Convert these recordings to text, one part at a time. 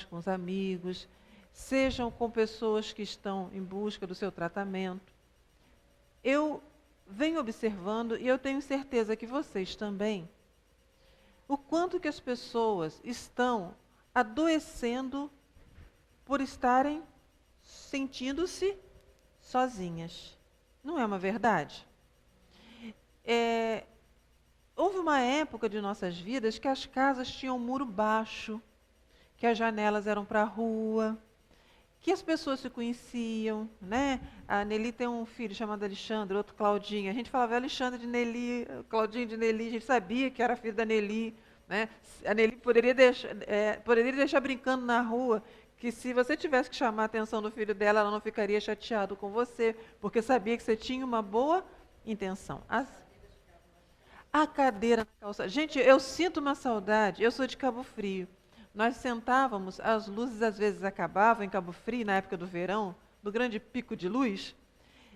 com os amigos, sejam com pessoas que estão em busca do seu tratamento. Eu venho observando, e eu tenho certeza que vocês também, o quanto que as pessoas estão adoecendo por estarem sentindo-se sozinhas. Não é uma verdade? Houve uma época de nossas vidas que as casas tinham um muro baixo, que as janelas eram para a rua, que as pessoas se conheciam, né? A Nelly tem um filho chamado Alexandre, outro Claudinho. A gente falava Alexandre de Nelly, Claudinho de Nelly, a gente sabia que era filho da Nelly, né? A Nelly poderia deixar brincando na rua, que se você tivesse que chamar a atenção do filho dela, ela não ficaria chateada com você, porque sabia que você tinha uma boa intenção. A cadeira na calçada. Gente, eu sinto uma saudade, eu sou de Cabo Frio. Nós sentávamos, as luzes às vezes acabavam em Cabo Frio, na época do verão, do grande pico de luz,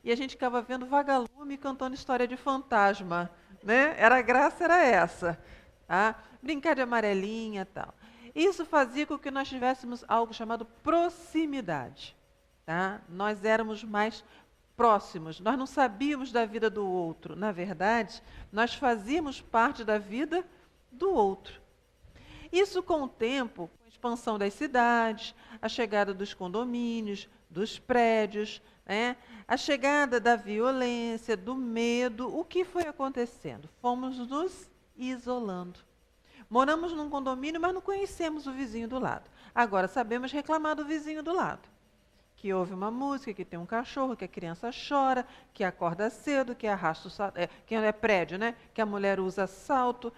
e a gente ficava vendo vagalume e cantando história de fantasma, né? A graça era essa, tá? Brincar de amarelinha e tal. Isso fazia com que nós tivéssemos algo chamado proximidade, tá? Nós éramos mais próximos, nós não sabíamos da vida do outro. Na verdade, nós fazíamos parte da vida do outro. Isso com o tempo, com a expansão das cidades, a chegada dos condomínios, dos prédios, né? A chegada da violência, do medo, o que foi acontecendo? Fomos nos isolando. Moramos num condomínio, mas não conhecemos o vizinho do lado. Agora sabemos reclamar do vizinho do lado. Que ouve uma música, que tem um cachorro, que a criança chora, que acorda cedo, que arrasta o salto, que é prédio, né? Que a mulher usa salto.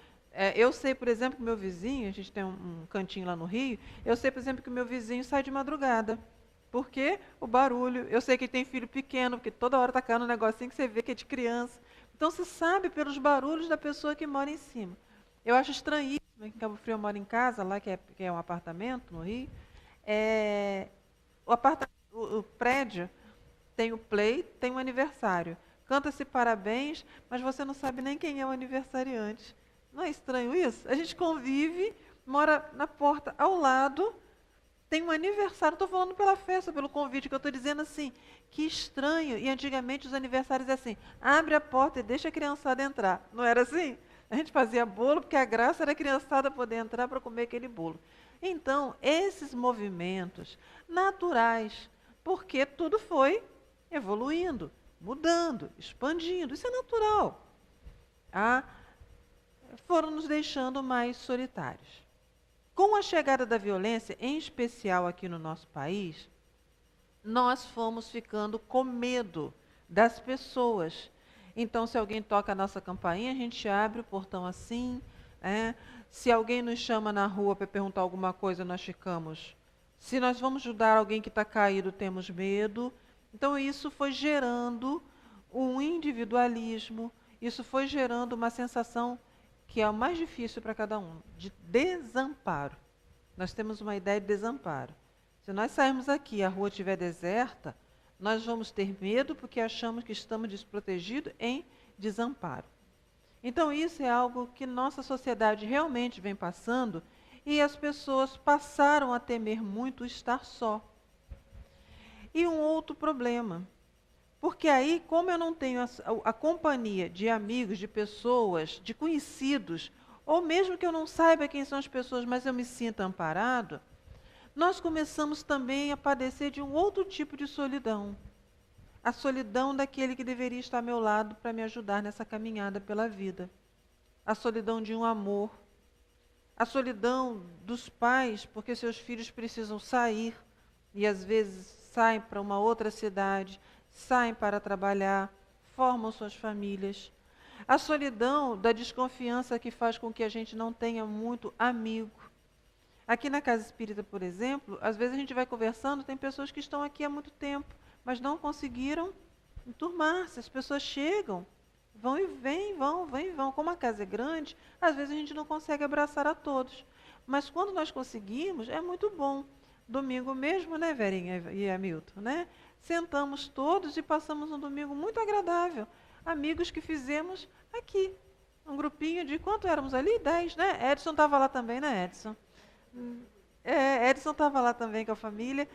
Eu sei, por exemplo, que o meu vizinho, a gente tem um cantinho lá no Rio, eu sei, por exemplo, que o meu vizinho sai de madrugada. Porque o barulho, eu sei que ele tem filho pequeno, porque toda hora está caindo um negocinho que você vê que é de criança. Então você sabe pelos barulhos da pessoa que mora em cima. Eu acho estranhíssimo, que em Cabo Frio eu moro em casa, lá que é um apartamento no Rio. O prédio tem o play, tem o aniversário. Canta-se parabéns, mas você não sabe nem quem é o aniversariante. Não é estranho isso? A gente convive, mora na porta ao lado, tem um aniversário. Estou falando pela festa, pelo convite, que eu estou dizendo assim, que estranho. E antigamente os aniversários é assim, abre a porta e deixa a criançada entrar. Não era assim? A gente fazia bolo, porque a graça era a criançada poder entrar para comer aquele bolo. Então, esses movimentos naturais, porque tudo foi evoluindo, mudando, expandindo, isso é natural. Foram nos deixando mais solitários. Com a chegada da violência, em especial aqui no nosso país, nós fomos ficando com medo das pessoas. Então, se alguém toca a nossa campainha, a gente abre o portão assim. Se alguém nos chama na rua para perguntar alguma coisa, nós ficamos. Se nós vamos ajudar alguém que está caído, temos medo. Então, isso foi gerando um individualismo, isso foi gerando uma sensação que é o mais difícil para cada um, de desamparo. Nós temos uma ideia de desamparo. Se nós sairmos aqui e a rua estiver deserta, nós vamos ter medo porque achamos que estamos desprotegidos em desamparo. Então, isso é algo que nossa sociedade realmente vem passando e as pessoas passaram a temer muito estar só. E um outro problema, porque aí, como eu não tenho a companhia de amigos, de pessoas, de conhecidos, ou mesmo que eu não saiba quem são as pessoas, mas eu me sinta amparado, nós começamos também a padecer de um outro tipo de solidão. A solidão daquele que deveria estar ao meu lado para me ajudar nessa caminhada pela vida. A solidão de um amor. A solidão dos pais, porque seus filhos precisam sair e às vezes saem para uma outra cidade, saem para trabalhar, formam suas famílias. A solidão da desconfiança que faz com que a gente não tenha muito amigo. Aqui na Casa Espírita, por exemplo, às vezes a gente vai conversando, tem pessoas que estão aqui há muito tempo, mas não conseguiram enturmar-se. As pessoas chegam, vão e vêm, vão e vão. Como a casa é grande, às vezes a gente não consegue abraçar a todos. Mas quando nós conseguimos, é muito bom. Domingo mesmo, né, Verinha e Hamilton, né? Sentamos todos e passamos um domingo muito agradável. Amigos que fizemos aqui. Um grupinho de quanto éramos ali? 10, né? Edson estava lá também, né, Edson? Edson estava lá também com a família.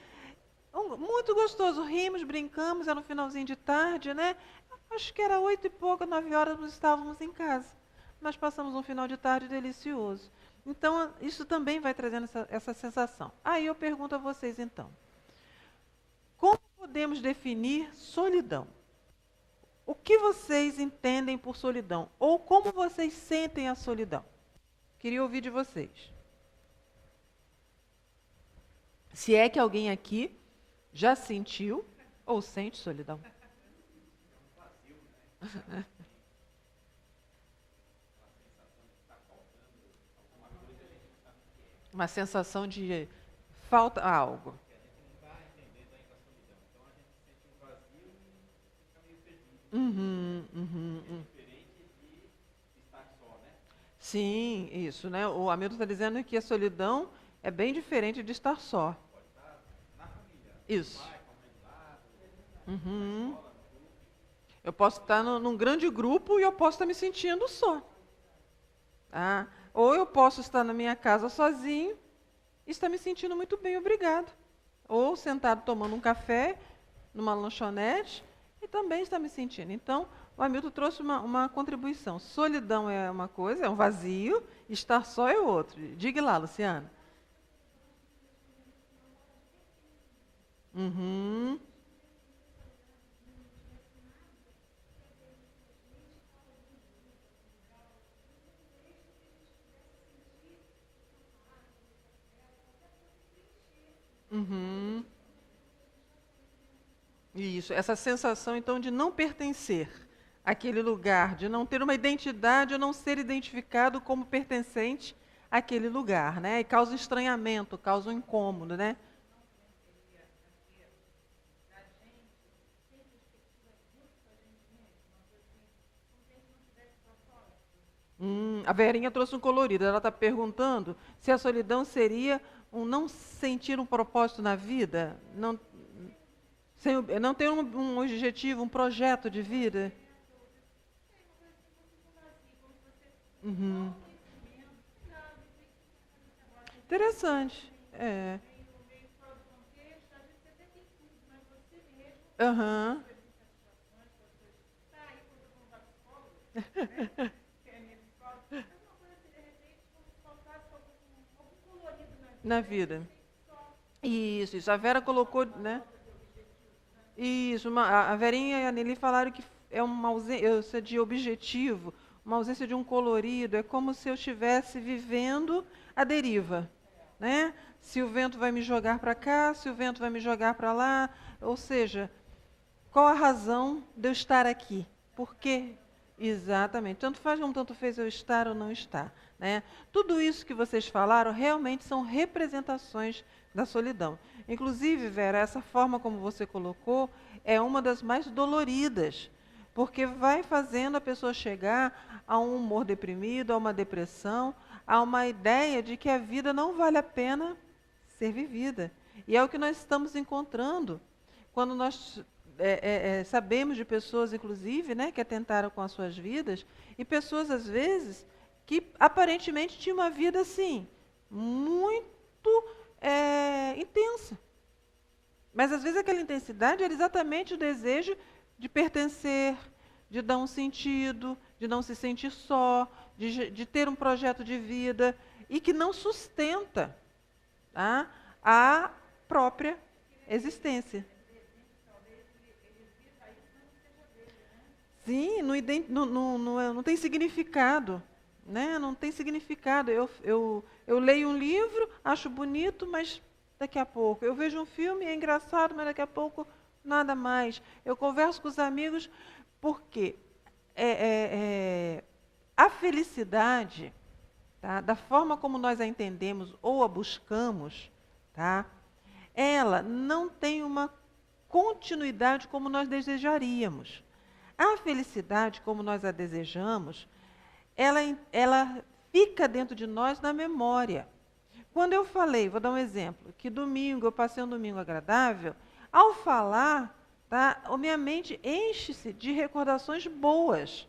Muito gostoso, rimos, brincamos, era no finalzinho de tarde, né? Acho que era 8 e pouco, 9 horas, nós estávamos em casa. Mas passamos um final de tarde delicioso. Então, isso também vai trazendo essa sensação. Aí eu pergunto a vocês, então. Como podemos definir solidão? O que vocês entendem por solidão? Ou como vocês sentem a solidão? Queria ouvir de vocês. Se é que alguém aqui já sentiu ou sente solidão? Uma sensação de falta algo. Uhum, uhum, uhum. Sim, isso, né? O Hamilton está dizendo que a solidão é bem diferente de estar só. Isso. Uhum. Eu posso estar num grande grupo e eu posso estar me sentindo só. Tá? Ou eu posso estar na minha casa sozinho e estar me sentindo muito bem, obrigado. Ou sentado tomando um café numa lanchonete e também estar me sentindo. Então, o Hamilton trouxe uma contribuição. Solidão é uma coisa, é um vazio, estar só é outro. Diga lá, Luciana. Uhum. Uhum. Isso, essa sensação então de não pertencer àquele lugar, de não ter uma identidade ou não ser identificado como pertencente àquele lugar, né? E causa um estranhamento, causa um incômodo, né? A Verinha trouxe um colorido. Ela está perguntando se a solidão seria um não sentir um propósito na vida, não ter um objetivo, um projeto de vida. Uhum. Interessante. É. Aham. Na vida. Isso. A Vera colocou, né? Isso. A Verinha e a Nelly falaram que é uma ausência de objetivo, uma ausência de um colorido. É como se eu estivesse vivendo a deriva, né? Se o vento vai me jogar para cá, se o vento vai me jogar para lá. Ou seja, qual a razão de eu estar aqui? Por quê? Exatamente. Tanto faz como tanto fez eu estar ou não estar, né? Tudo isso que vocês falaram realmente são representações da solidão. Inclusive, Vera, essa forma como você colocou é uma das mais doloridas, porque vai fazendo a pessoa chegar a um humor deprimido, a uma depressão, a uma ideia de que a vida não vale a pena ser vivida. E é o que nós estamos encontrando quando nós sabemos de pessoas, inclusive, né, que atentaram com as suas vidas, e pessoas, às vezes, que aparentemente tinham uma vida assim, muito intensa. Mas, às vezes, aquela intensidade era exatamente o desejo de pertencer, de dar um sentido, de não se sentir só, de ter um projeto de vida, e que não sustenta, tá, a própria existência. Sim, não tem significado, né? Não tem significado. Eu leio um livro, acho bonito, mas daqui a pouco. Eu vejo um filme, é engraçado, mas daqui a pouco nada mais. Eu converso com os amigos, porque a felicidade, tá, da forma como nós a entendemos ou a buscamos, tá, ela não tem uma continuidade como nós desejaríamos. A felicidade, como nós a desejamos, ela fica dentro de nós na memória. Quando eu falei, vou dar um exemplo, que domingo, eu passei um domingo agradável, ao falar, tá, a minha mente enche-se de recordações boas.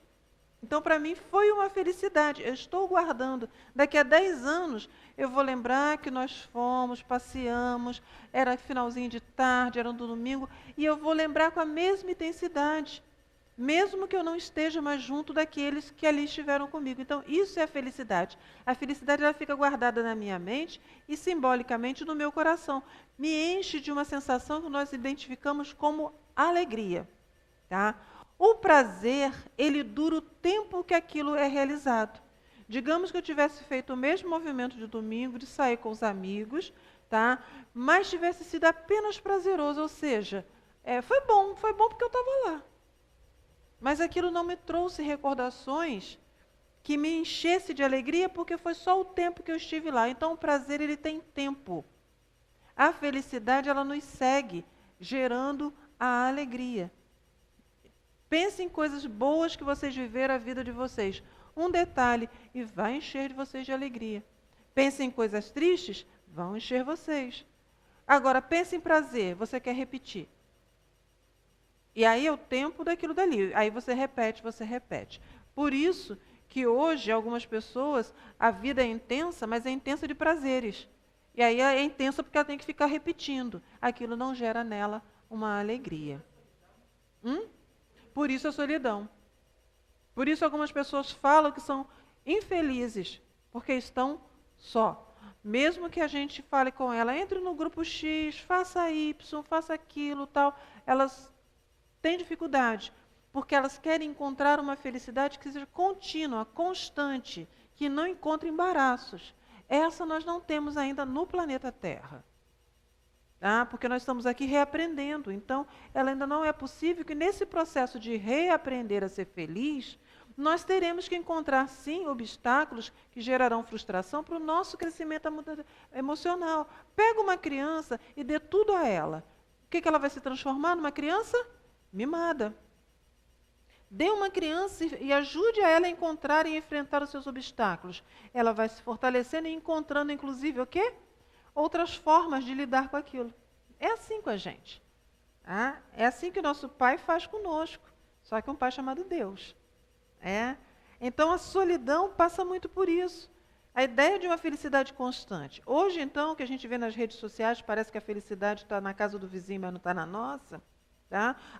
Então, para mim, foi uma felicidade. Eu estou guardando. Daqui a 10 anos, eu vou lembrar que nós fomos, passeamos, era finalzinho de tarde, era um domingo, e eu vou lembrar com a mesma intensidade, mesmo que eu não esteja mais junto daqueles que ali estiveram comigo. Então, isso é a felicidade. A felicidade ela fica guardada na minha mente e simbolicamente no meu coração. Me enche de uma sensação que nós identificamos como alegria. Tá? O prazer, ele dura o tempo que aquilo é realizado. Digamos que eu tivesse feito o mesmo movimento de domingo, de sair com os amigos, tá? Mas tivesse sido apenas prazeroso, ou seja, foi bom porque eu estava lá. Mas aquilo não me trouxe recordações que me enchesse de alegria, porque foi só o tempo que eu estive lá. Então, o prazer, ele tem tempo. A felicidade, ela nos segue, gerando a alegria. Pense em coisas boas que vocês viveram a vida de vocês. Um detalhe, e vai encher de vocês de alegria. Pense em coisas tristes, vão encher vocês. Agora, pense em prazer, você quer repetir. E aí é o tempo daquilo dali. Aí você repete, você repete. Por isso que hoje, algumas pessoas, a vida é intensa, mas é intensa de prazeres. E aí é intensa porque ela tem que ficar repetindo. Aquilo não gera nela uma alegria. Por isso a solidão. Por isso algumas pessoas falam que são infelizes, porque estão só. Mesmo que a gente fale com ela, entre no grupo X, faça Y, faça aquilo, tal, elas têm dificuldade, porque elas querem encontrar uma felicidade que seja contínua, constante, que não encontre embaraços. Essa nós não temos ainda no planeta Terra. Porque nós estamos aqui reaprendendo. Então, ela ainda não é possível que nesse processo de reaprender a ser feliz, nós teremos que encontrar, sim, obstáculos que gerarão frustração para o nosso crescimento emocional. Pega uma criança e dê tudo a ela. O que ela vai se transformar? Numa criança mimada. Dê uma criança e ajude a ela a encontrar e enfrentar os seus obstáculos. Ela vai se fortalecendo e encontrando, inclusive, o quê? Outras formas de lidar com aquilo. É assim com a gente. É assim que o nosso Pai faz conosco, só que um Pai chamado Deus. Então a solidão passa muito por isso. A ideia de uma felicidade constante. Hoje, então, o que a gente vê nas redes sociais, parece que a felicidade está na casa do vizinho, mas não está na nossa.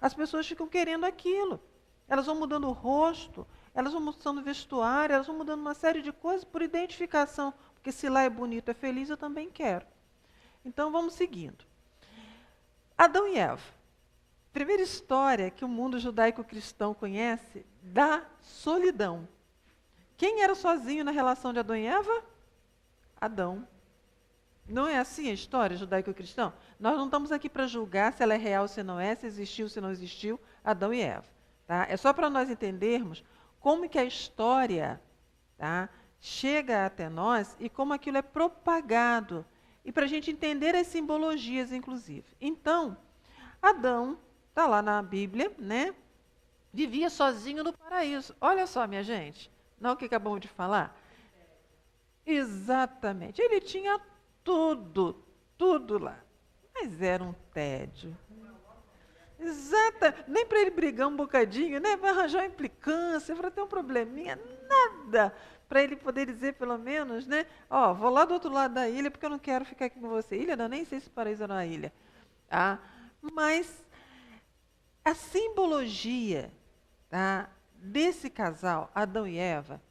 As pessoas ficam querendo aquilo. Elas vão mudando o rosto, elas vão mudando o vestuário, elas vão mudando uma série de coisas por identificação. Porque se lá é bonito, é feliz, eu também quero. Então, vamos seguindo. Adão e Eva. Primeira história que o mundo judaico-cristão conhece da solidão. Quem era sozinho na relação de Adão e Eva? Adão. Não é assim a história judaico-cristã? Nós não estamos aqui para julgar se ela é real, se não é, se existiu, se não existiu, Adão e Eva. É só para nós entendermos como que a história chega até nós e como aquilo é propagado. E para a gente entender as simbologias, inclusive. Então, Adão, está lá na Bíblia, vivia sozinho no paraíso. Olha só, minha gente, não é o que acabamos de falar? Exatamente. Ele tinha tudo lá. Mas era um tédio. Nem para ele brigar um bocadinho, para arranjar uma implicância, para ter um probleminha, nada. Para ele poder dizer, pelo menos, vou lá do outro lado da ilha porque eu não quero ficar aqui com você. Ilha, não, nem sei se o paraíso era uma ilha. Mas a simbologia desse casal, Adão e Eva,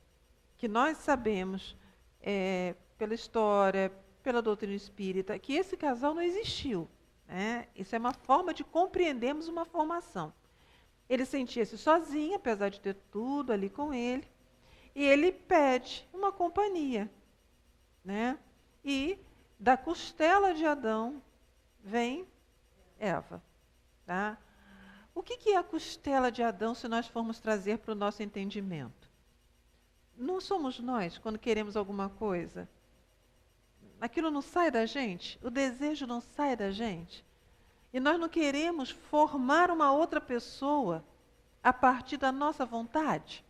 que nós sabemos, pela história, pela doutrina espírita, que esse casal não existiu. Isso é uma forma de compreendermos uma formação. Ele sentia-se sozinho, apesar de ter tudo ali com ele, e ele pede uma companhia. E da costela de Adão vem Eva. O que é a costela de Adão se nós formos trazer para o nosso entendimento? Não somos nós, quando queremos alguma coisa, aquilo não sai da gente, o desejo não sai da gente. E nós não queremos formar uma outra pessoa a partir da nossa vontade.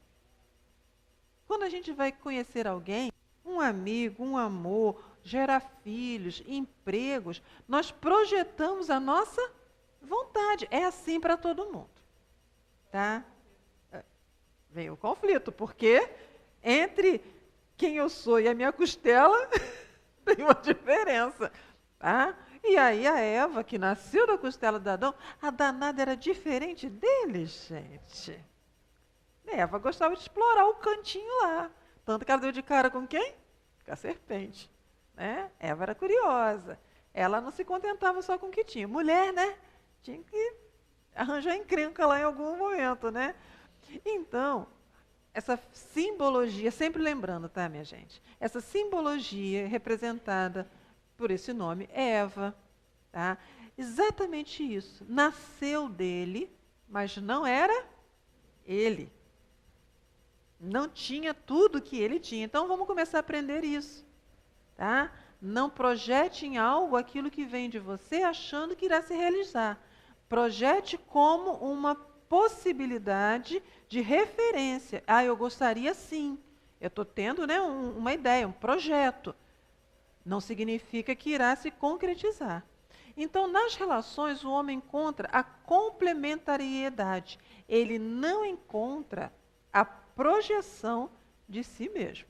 Quando a gente vai conhecer alguém, um amigo, um amor, gerar filhos, empregos, nós projetamos a nossa vontade. É assim para todo mundo. Vem o conflito, porque entre quem eu sou e a minha costela tem uma diferença. Tá? E aí a Eva, que nasceu da costela de Adão, a danada era diferente dele, gente. Eva gostava de explorar o cantinho lá. Tanto que ela deu de cara com quem? Com a serpente. Né? Eva era curiosa. Ela não se contentava só com o que tinha. Mulher, né? Tinha que arranjar encrenca lá em algum momento, né? Então, essa simbologia, sempre lembrando, tá, minha gente? Essa simbologia representada por esse nome, Eva, tá? Exatamente isso. Nasceu dele, mas não era ele. Não tinha tudo que ele tinha. Então, vamos começar a aprender isso, tá? Não projete em algo aquilo que vem de você achando que irá se realizar. Projete como uma possibilidade de referência. Ah, eu gostaria sim. Eu estou tendo, né, uma ideia, um projeto. Não significa que irá se concretizar. Então, nas relações, o homem encontra a complementariedade. Ele não encontra a projeção de si mesmo.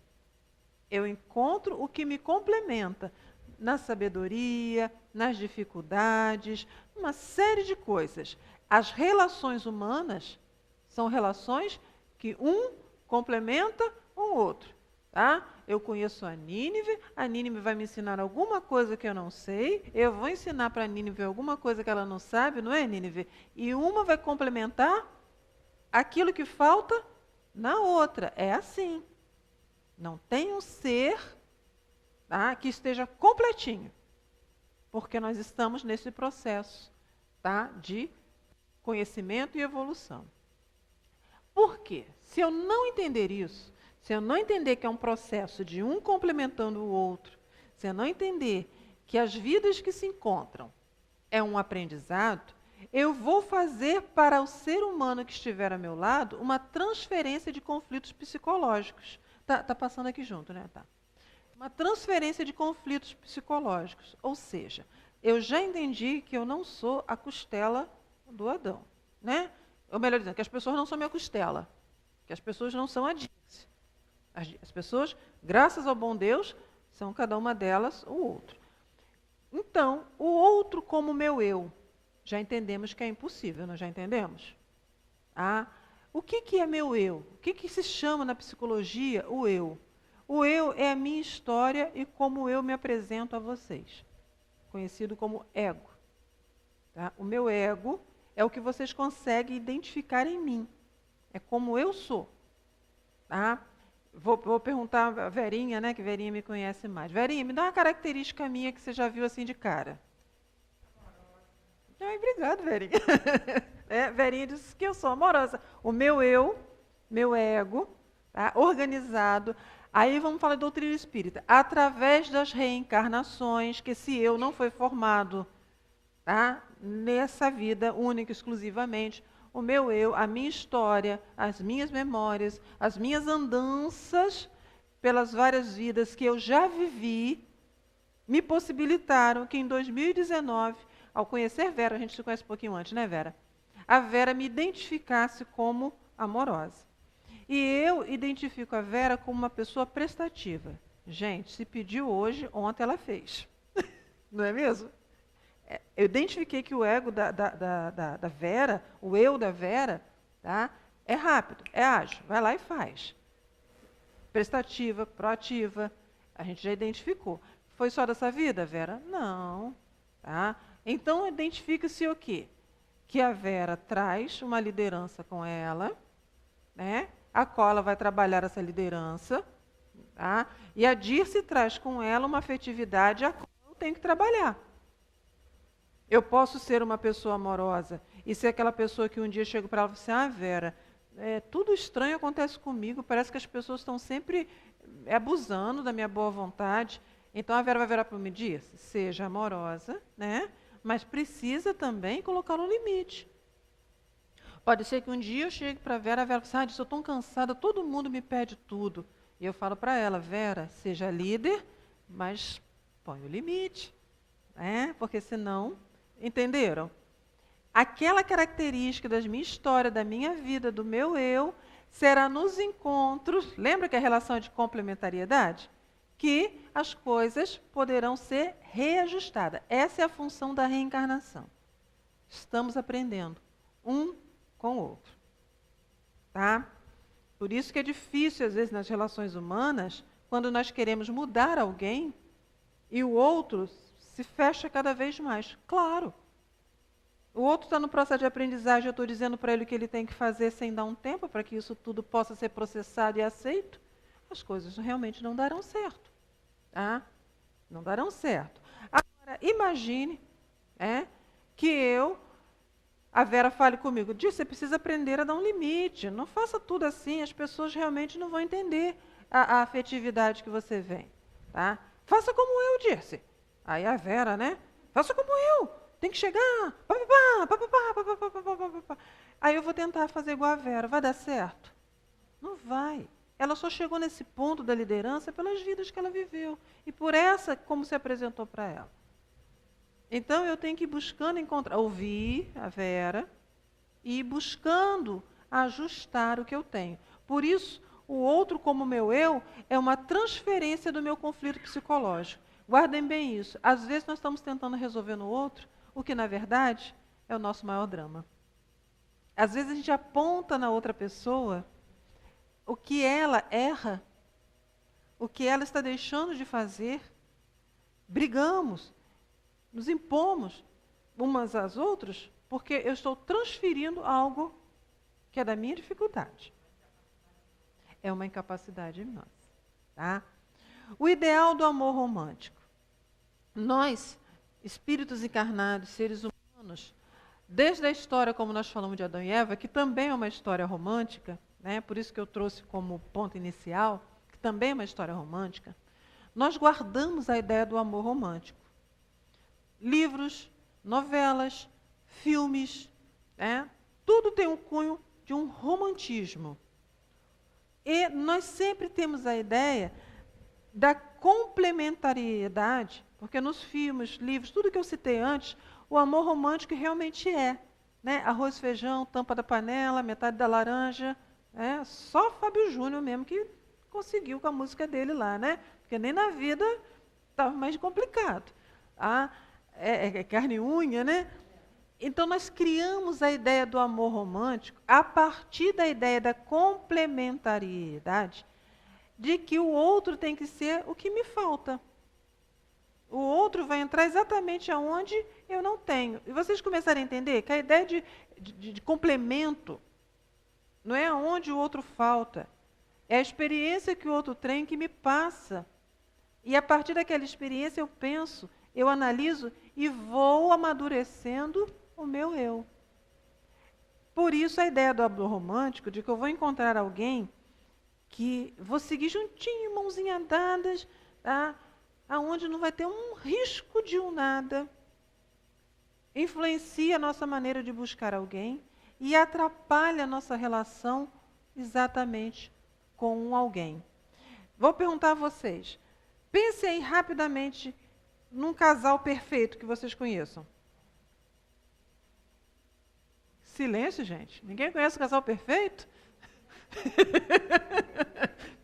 Eu encontro o que me complementa na sabedoria, nas dificuldades, uma série de coisas. As relações humanas são relações que um complementa o outro. Tá? Eu conheço a Nínive vai me ensinar alguma coisa que eu não sei, eu vou ensinar para a Nínive alguma coisa que ela não sabe, não é, Nínive? E uma vai complementar aquilo que falta na outra. É assim. Não tem um ser, tá, que esteja completinho, porque nós estamos nesse processo, tá, de conhecimento e evolução. Por quê? Se eu não entender isso, se eu não entender que é um processo de um complementando o outro, se eu não entender que as vidas que se encontram é um aprendizado, eu vou fazer para o ser humano que estiver ao meu lado uma transferência de conflitos psicológicos. Tá passando aqui junto, né? Tá. Uma transferência de conflitos psicológicos. Ou seja, eu já entendi que eu não sou a costela do Adão, né? Ou melhor dizendo, que as pessoas não são minha costela, que as pessoas não são a Dirce. As pessoas, graças ao bom Deus, são cada uma delas o outro. Então, o outro como meu eu, já entendemos que é impossível, nós já entendemos? O que é meu eu? O que se chama na psicologia o eu? O eu é a minha história e como eu me apresento a vocês, conhecido como ego. Tá? O meu ego é o que vocês conseguem identificar em mim, é como eu sou. Tá? Vou perguntar a Verinha, né, que Verinha me conhece mais. Verinha, me dá uma característica minha que você já viu assim de cara. Obrigado, Verinha. Verinha disse que eu sou amorosa. O meu eu, meu ego, tá, organizado. Aí vamos falar de doutrina espírita. Através das reencarnações, que esse eu não foi formado, tá, nessa vida única, exclusivamente. O meu eu, a minha história, as minhas memórias, as minhas andanças pelas várias vidas que eu já vivi, me possibilitaram que em 2019, ao conhecer Vera, a gente se conhece um pouquinho antes, né, Vera? A Vera me identificasse como amorosa. E eu identifico a Vera como uma pessoa prestativa. Gente, se pediu hoje, ontem ela fez. Não é mesmo? Eu identifiquei que o ego da Vera, o eu da Vera, tá, é rápido, é ágil, vai lá e faz. Prestativa, proativa, a gente já identificou. Foi só dessa vida, Vera? Não. Tá? Então, identifica-se o quê? Que a Vera traz uma liderança com ela, né, a qual ela vai trabalhar essa liderança, tá? E a Dirce traz com ela uma afetividade a qual eu tenho que trabalhar. Eu posso ser uma pessoa amorosa e ser aquela pessoa que um dia chego para ela e falo assim, Vera, tudo estranho acontece comigo, parece que as pessoas estão sempre abusando da minha boa vontade. Então a Vera vai virar para mim e diz, seja amorosa, né? Mas precisa também colocar um limite. Pode ser que um dia eu chegue para a Vera fale assim, eu estou tão cansada, todo mundo me pede tudo. E eu falo para ela, Vera, seja líder, mas põe o limite. Porque senão, entenderam? Aquela característica da minha história, da minha vida, do meu eu, será nos encontros, lembra que a relação é de complementariedade? Que as coisas poderão ser reajustadas. Essa é a função da reencarnação. Estamos aprendendo um com o outro. Tá? Por isso que é difícil, às vezes, nas relações humanas, quando nós queremos mudar alguém e o outro se fecha cada vez mais. Claro. O outro está no processo de aprendizagem, eu estou dizendo para ele o que ele tem que fazer sem dar um tempo para que isso tudo possa ser processado e aceito. As coisas realmente não darão certo. Tá? Não darão certo. Agora, imagine que a Vera fale comigo, diz, você precisa aprender a dar um limite, não faça tudo assim, as pessoas realmente não vão entender a afetividade que você vem. Tá? Faça como eu disse. Aí a Vera, né? Faça como eu, tem que chegar. Aí eu vou tentar fazer igual a Vera, vai dar certo? Não vai. Ela só chegou nesse ponto da liderança pelas vidas que ela viveu e por essa como se apresentou para ela. Então eu tenho que ir buscando encontrar, ouvir a Vera e ir buscando ajustar o que eu tenho. Por isso, o outro como meu eu é uma transferência do meu conflito psicológico. Guardem bem isso. Às vezes nós estamos tentando resolver no outro o que na verdade é o nosso maior drama. Às vezes a gente aponta na outra pessoa o que ela erra, o que ela está deixando de fazer, brigamos, nos impomos umas às outras, porque eu estou transferindo algo que é da minha dificuldade. É uma incapacidade nossa. Tá? O ideal do amor romântico. Nós, espíritos encarnados, seres humanos, desde a história, como nós falamos de Adão e Eva, que também é uma história romântica, né? Por isso que eu trouxe como ponto inicial, que também é uma história romântica, nós guardamos a ideia do amor romântico. Livros, novelas, filmes, tudo tem um cunho de um romantismo. E nós sempre temos a ideia da complementariedade, porque nos filmes, livros, tudo que eu citei antes, o amor romântico realmente é. Né? Arroz, feijão, tampa da panela, metade da laranja. Só Fábio Júnior mesmo que conseguiu com a música dele lá, né? Porque nem na vida estava mais complicado. É carne e unha, né? Então nós criamos a ideia do amor romântico a partir da ideia da complementariedade, de que o outro tem que ser o que me falta. O outro vai entrar exatamente aonde eu não tenho. E vocês começarem a entender que a ideia de complemento não é aonde o outro falta. É a experiência que o outro tem que me passa. E a partir daquela experiência eu penso, eu analiso e vou amadurecendo o meu eu. Por isso a ideia do amor romântico, de que eu vou encontrar alguém que vou seguir juntinho, mãozinha dadas, tá? Aonde não vai ter um risco de um nada, influencia a nossa maneira de buscar alguém e atrapalha a nossa relação exatamente com um alguém. Vou perguntar a vocês, pensem aí rapidamente num casal perfeito que vocês conheçam. Silêncio, gente. Ninguém conhece o casal perfeito?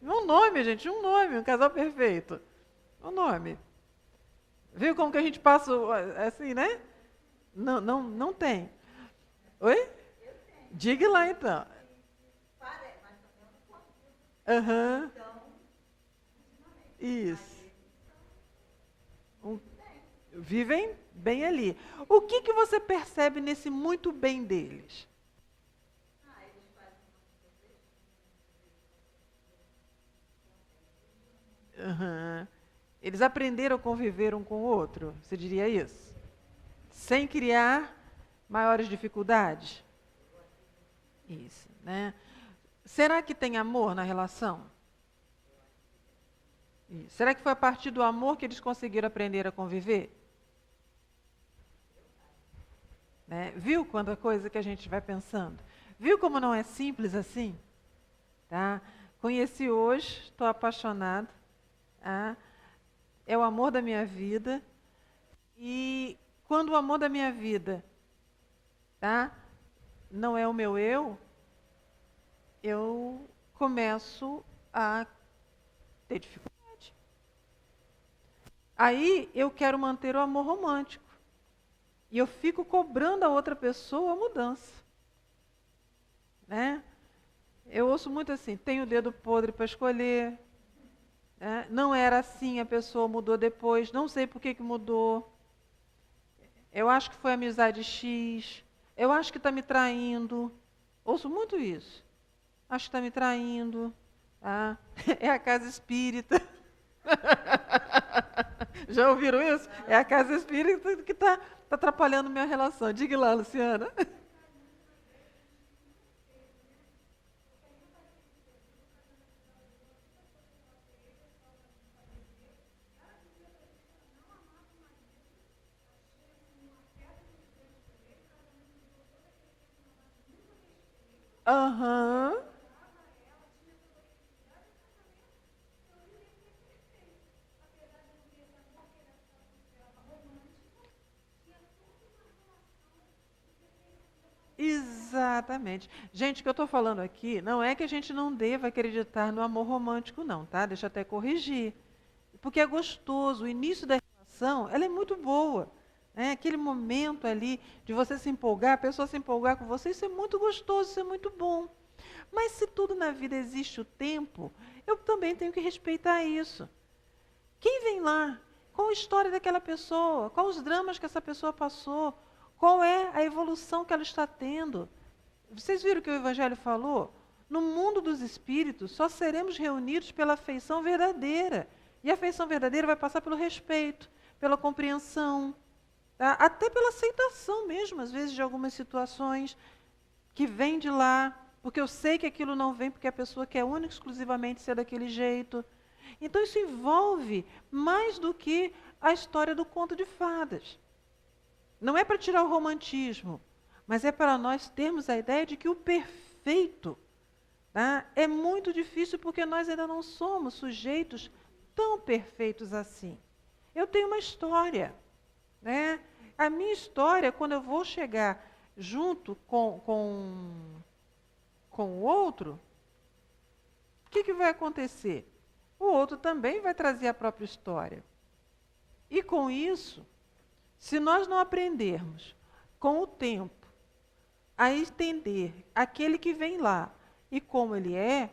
Um nome, gente, um casal perfeito. Um nome. Viu como que a gente passa assim, né? Não tem. Oi? Diga lá então. Aham. Isso. Vivem bem ali. O que você percebe nesse muito bem deles? Uhum. Eles aprenderam a conviver um com o outro, você diria isso? Sem criar maiores dificuldades? Isso, né? Será que tem amor na relação? Isso. Será que foi a partir do amor que eles conseguiram aprender a conviver? Né? Viu quanta coisa que a gente vai pensando? Viu como não é simples assim? Tá? Conheci hoje, estou apaixonada. É o amor da minha vida. E quando o amor da minha vida não é o meu eu, eu começo a ter dificuldade. Aí eu quero manter o amor romântico. E eu fico cobrando a outra pessoa a mudança. Né? Eu ouço muito assim, tem o dedo podre para escolher. Né? Não era assim, a pessoa mudou depois, não sei por que mudou. Eu acho que foi amizade X. Eu acho que está me traindo. Ouço muito isso. Acho que está me traindo. Ah, é a casa espírita. Já ouviram isso? É a casa espírita que está atrapalhando minha relação. Diga lá, Luciana. Aham. Exatamente. Gente, o que eu estou falando aqui não é que a gente não deva acreditar no amor romântico, não, tá? Deixa eu até corrigir. Porque é gostoso. O início da relação, ela é muito boa. Né? Aquele momento ali de você se empolgar, a pessoa se empolgar com você, isso é muito gostoso, isso é muito bom. Mas se tudo na vida existe o tempo, eu também tenho que respeitar isso. Quem vem lá? Qual a história daquela pessoa? Quais os dramas que essa pessoa passou? Qual é a evolução que ela está tendo? Vocês viram o que o Evangelho falou? No mundo dos espíritos, só seremos reunidos pela afeição verdadeira. E a afeição verdadeira vai passar pelo respeito, pela compreensão, tá? Até pela aceitação mesmo, às vezes, de algumas situações que vêm de lá, porque eu sei que aquilo não vem porque a pessoa quer única e exclusivamente ser daquele jeito. Então isso envolve mais do que a história do conto de fadas. Não é para tirar o romantismo, mas é para nós termos a ideia de que o perfeito, tá, é muito difícil porque nós ainda não somos sujeitos tão perfeitos assim. Eu tenho uma história. Né? A minha história, quando eu vou chegar junto com o outro, o que vai acontecer? O outro também vai trazer a própria história. E com isso, se nós não aprendermos com o tempo a entender aquele que vem lá e como ele é,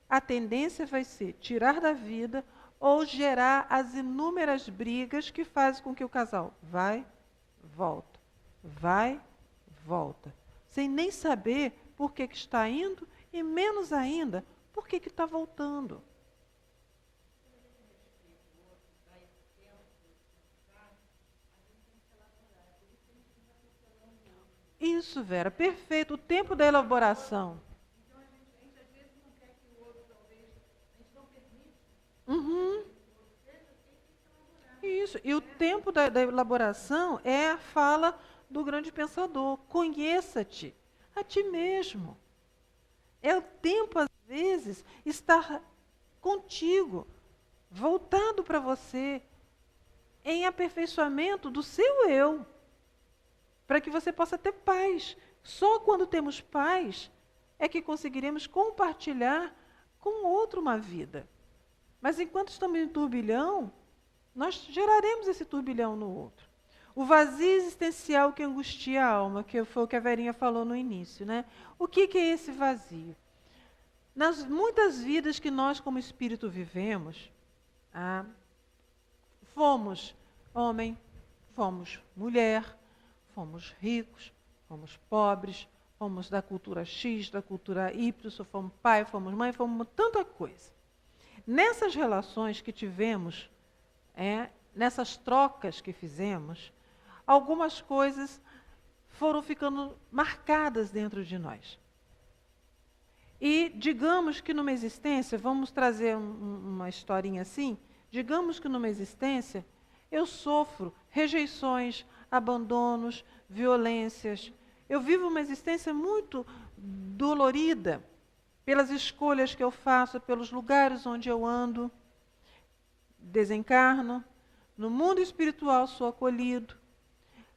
a tendência vai ser tirar da vida ou gerar as inúmeras brigas que fazem com que o casal vai, volta, sem nem saber por que está indo e menos ainda por que está voltando. Isso, Vera, perfeito. O tempo da elaboração. Uhum. Isso. E o tempo da elaboração é a fala do grande pensador. Conheça-te a ti mesmo. É o tempo, às vezes, estar contigo, voltado para você, em aperfeiçoamento do seu eu, para que você possa ter paz. Só quando temos paz é que conseguiremos compartilhar com o outro uma vida. Mas enquanto estamos em turbilhão, nós geraremos esse turbilhão no outro. O vazio existencial que angustia a alma, que foi o que a Verinha falou no início, né? O que é esse vazio? Nas muitas vidas que nós como espírito vivemos, fomos homem, fomos mulher, fomos ricos, fomos pobres, fomos da cultura X, da cultura Y, fomos pai, fomos mãe, fomos tanta coisa. Nessas relações que tivemos, nessas trocas que fizemos, algumas coisas foram ficando marcadas dentro de nós. E digamos que numa existência, vamos trazer uma historinha assim, digamos que numa existência eu sofro rejeições, abandonos, violências. Eu vivo uma existência muito dolorida pelas escolhas que eu faço, pelos lugares onde eu ando. Desencarno, no mundo espiritual sou acolhido,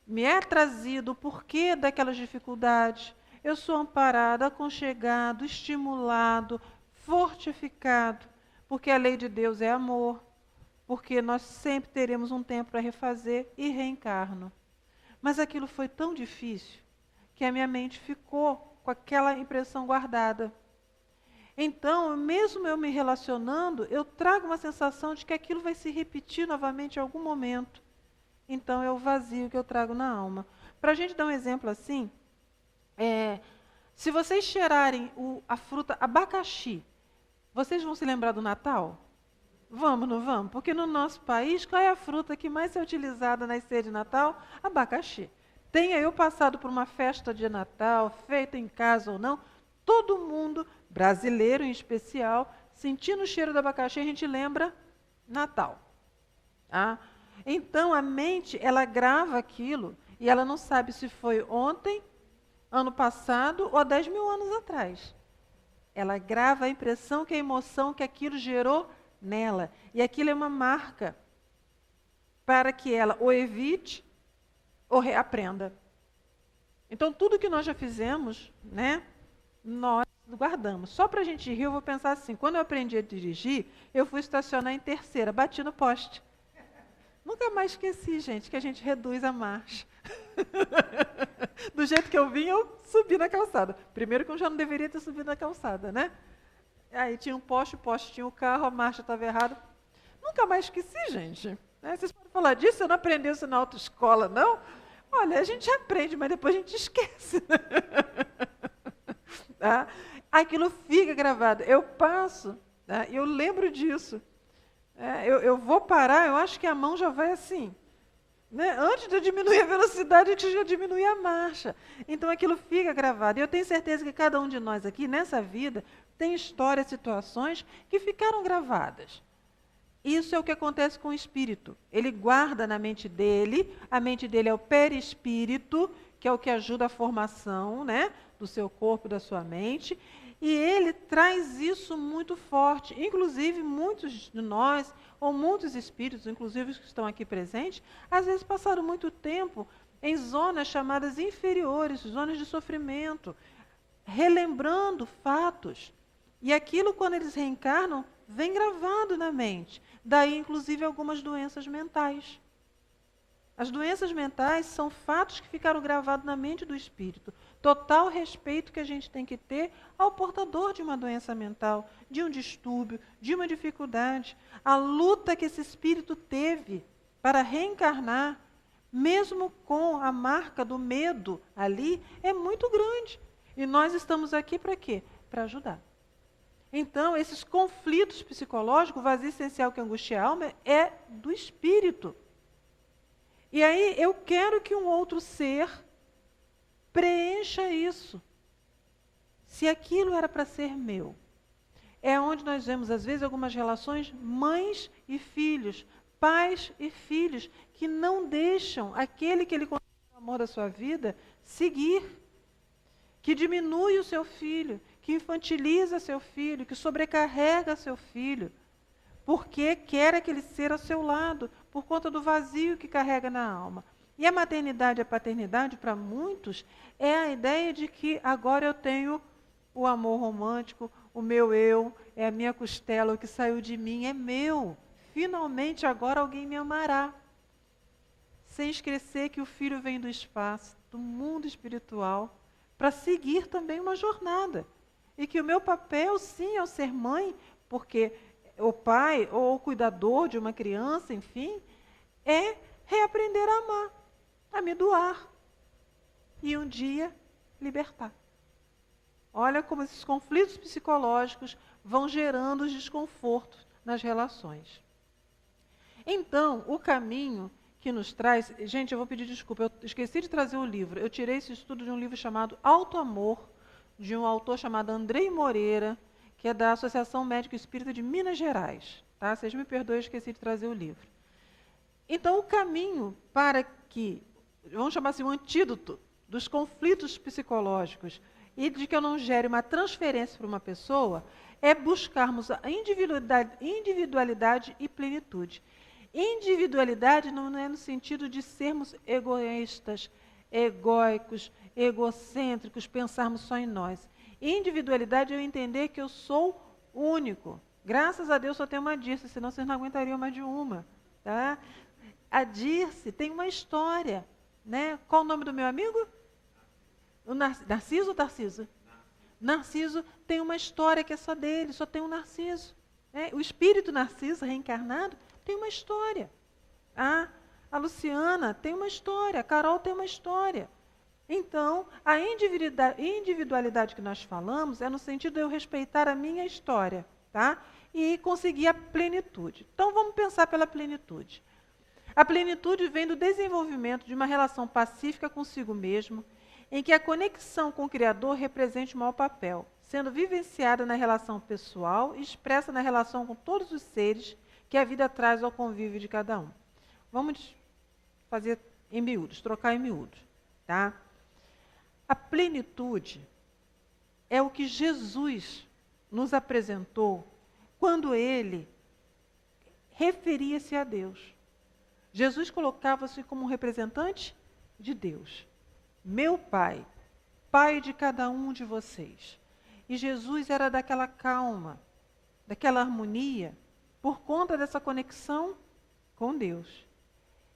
me é trazido o porquê daquelas dificuldades. eu sou amparado, aconchegado, estimulado, fortificado, porque a lei de Deus é amor, porque nós sempre teremos um tempo para refazer e reencarno. Mas aquilo foi tão difícil que a minha mente ficou com aquela impressão guardada. Então, mesmo eu me relacionando, eu trago uma sensação de que aquilo vai se repetir novamente em algum momento. Então, é o vazio que eu trago na alma. Para a gente dar um exemplo assim, se vocês cheirarem a fruta abacaxi, vocês vão se lembrar do Natal? Vamos, não vamos? Porque no nosso país, qual é a fruta que mais é utilizada na ceia de Natal? Abacaxi. Tenha eu passado por uma festa de Natal, feita em casa ou não, todo mundo, brasileiro em especial, sentindo o cheiro do abacaxi, a gente lembra Natal. Tá? Então, a mente, ela grava aquilo e ela não sabe se foi ontem, ano passado ou 10 mil anos atrás. Ela grava a impressão que a emoção que aquilo gerou nela. E aquilo é uma marca para que ela ou evite ou reaprenda. Então, tudo que nós já fizemos, né, nós guardamos. Só para a gente rir, eu vou pensar assim, quando eu aprendi a dirigir, eu fui estacionar em terceira, bati no poste. Nunca mais esqueci, gente, que a gente reduz a marcha. Do jeito que eu vim, eu subi na calçada. Primeiro que eu já não deveria ter subido na calçada, né? Aí tinha um poste, o poste tinha o carro, a marcha estava errada. Nunca mais esqueci, gente. Vocês podem falar disso, eu não aprendi isso na autoescola, não? Olha, a gente aprende, mas depois a gente esquece. Tá? Aquilo fica gravado. Eu passo, tá? Eu lembro disso. Eu vou parar, eu acho que a mão já vai assim. Né? Antes de eu diminuir a velocidade, a gente já diminui a marcha. Então aquilo fica gravado. E eu tenho certeza que cada um de nós aqui, nessa vida, tem histórias, situações que ficaram gravadas. Isso é o que acontece com o espírito. Ele guarda na mente dele, a mente dele é o perispírito, que é o que ajuda a formação, né, do seu corpo, da sua mente, e ele traz isso muito forte. Inclusive, muitos de nós, ou muitos espíritos, inclusive os que estão aqui presentes, às vezes passaram muito tempo em zonas chamadas inferiores, zonas de sofrimento, relembrando fatos. E aquilo, quando eles reencarnam, vem gravado na mente. Daí, inclusive, algumas doenças mentais. As doenças mentais são fatos que ficaram gravados na mente do espírito. Total respeito que a gente tem que ter ao portador de uma doença mental, de um distúrbio, de uma dificuldade. A luta que esse espírito teve para reencarnar, mesmo com a marca do medo ali, é muito grande. E nós estamos aqui para quê? Para ajudar. Então, esses conflitos psicológicos, o vazio essencial que angustia a alma, é do espírito. E aí eu quero que um outro ser preencha isso. Se aquilo era para ser meu. É onde nós vemos, às vezes, algumas relações mães e filhos, pais e filhos, que não deixam aquele que ele considera o amor da sua vida seguir. Que diminui o seu filho, que infantiliza seu filho, que sobrecarrega seu filho, porque quer aquele ser ao seu lado, por conta do vazio que carrega na alma. E a maternidade e a paternidade, para muitos, é a ideia de que agora eu tenho o amor romântico, o meu eu, é a minha costela, o que saiu de mim é meu. Finalmente agora alguém me amará. Sem esquecer que o filho vem do espaço, do mundo espiritual, para seguir também uma jornada. E que o meu papel, sim, é o ser mãe, porque o pai ou o cuidador de uma criança, enfim, é reaprender a amar, a me doar. E um dia, libertar. Olha como esses conflitos psicológicos vão gerando os desconfortos nas relações. Então, o caminho que nos traz... Gente, eu vou pedir desculpa, eu esqueci de trazer o livro. Eu tirei esse estudo de um livro chamado Alto Amor, de um autor chamado Andrei Moreira, que é da Associação Médico Espírita de Minas Gerais. Tá? Vocês me perdoem, eu esqueci de trazer o livro. Então, o caminho para que, vamos chamar assim, o antídoto dos conflitos psicológicos e de que eu não gere uma transferência para uma pessoa, é buscarmos a individualidade e plenitude. Individualidade não é no sentido de sermos egoístas, egóicos, egocêntricos, pensarmos só em nós. Individualidade é eu entender que eu sou único. Graças a Deus só tem uma Dirce, senão vocês não aguentariam mais de uma. Tá? A Dirce tem uma história. Né? Qual o nome do meu amigo? O Narciso ou Tarciso? Narciso tem uma história que é só dele, só tem um Narciso. Né? O espírito Narciso reencarnado tem uma história. A Luciana tem uma história, a Carol tem uma história. Então, a individualidade que nós falamos é no sentido de eu respeitar a minha história, tá? E conseguir a plenitude. Então, vamos pensar pela plenitude. A plenitude vem do desenvolvimento de uma relação pacífica consigo mesmo, em que a conexão com o Criador represente o maior papel, sendo vivenciada na relação pessoal e expressa na relação com todos os seres que a vida traz ao convívio de cada um. Vamos fazer em miúdos, trocar em miúdos, tá? A plenitude é o que Jesus nos apresentou quando ele referia-se a Deus. Jesus colocava-se como um representante de Deus. Meu Pai, Pai de cada um de vocês. E Jesus era daquela calma, daquela harmonia, por conta dessa conexão com Deus.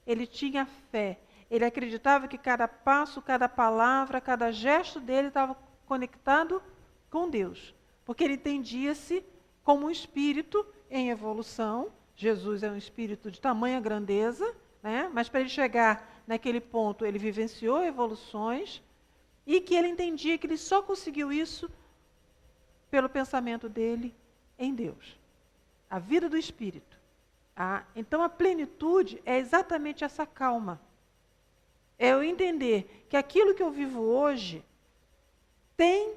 Ele tinha fé, ele acreditava que cada passo, cada palavra, cada gesto dele estava conectado com Deus. Porque ele entendia-se como um espírito em evolução. Jesus é um espírito de tamanha grandeza, né? Mas para ele chegar naquele ponto, ele vivenciou evoluções e que ele entendia que ele só conseguiu isso pelo pensamento dele em Deus. A vida do espírito. Então a plenitude é exatamente essa calma. É eu entender que aquilo que eu vivo hoje tem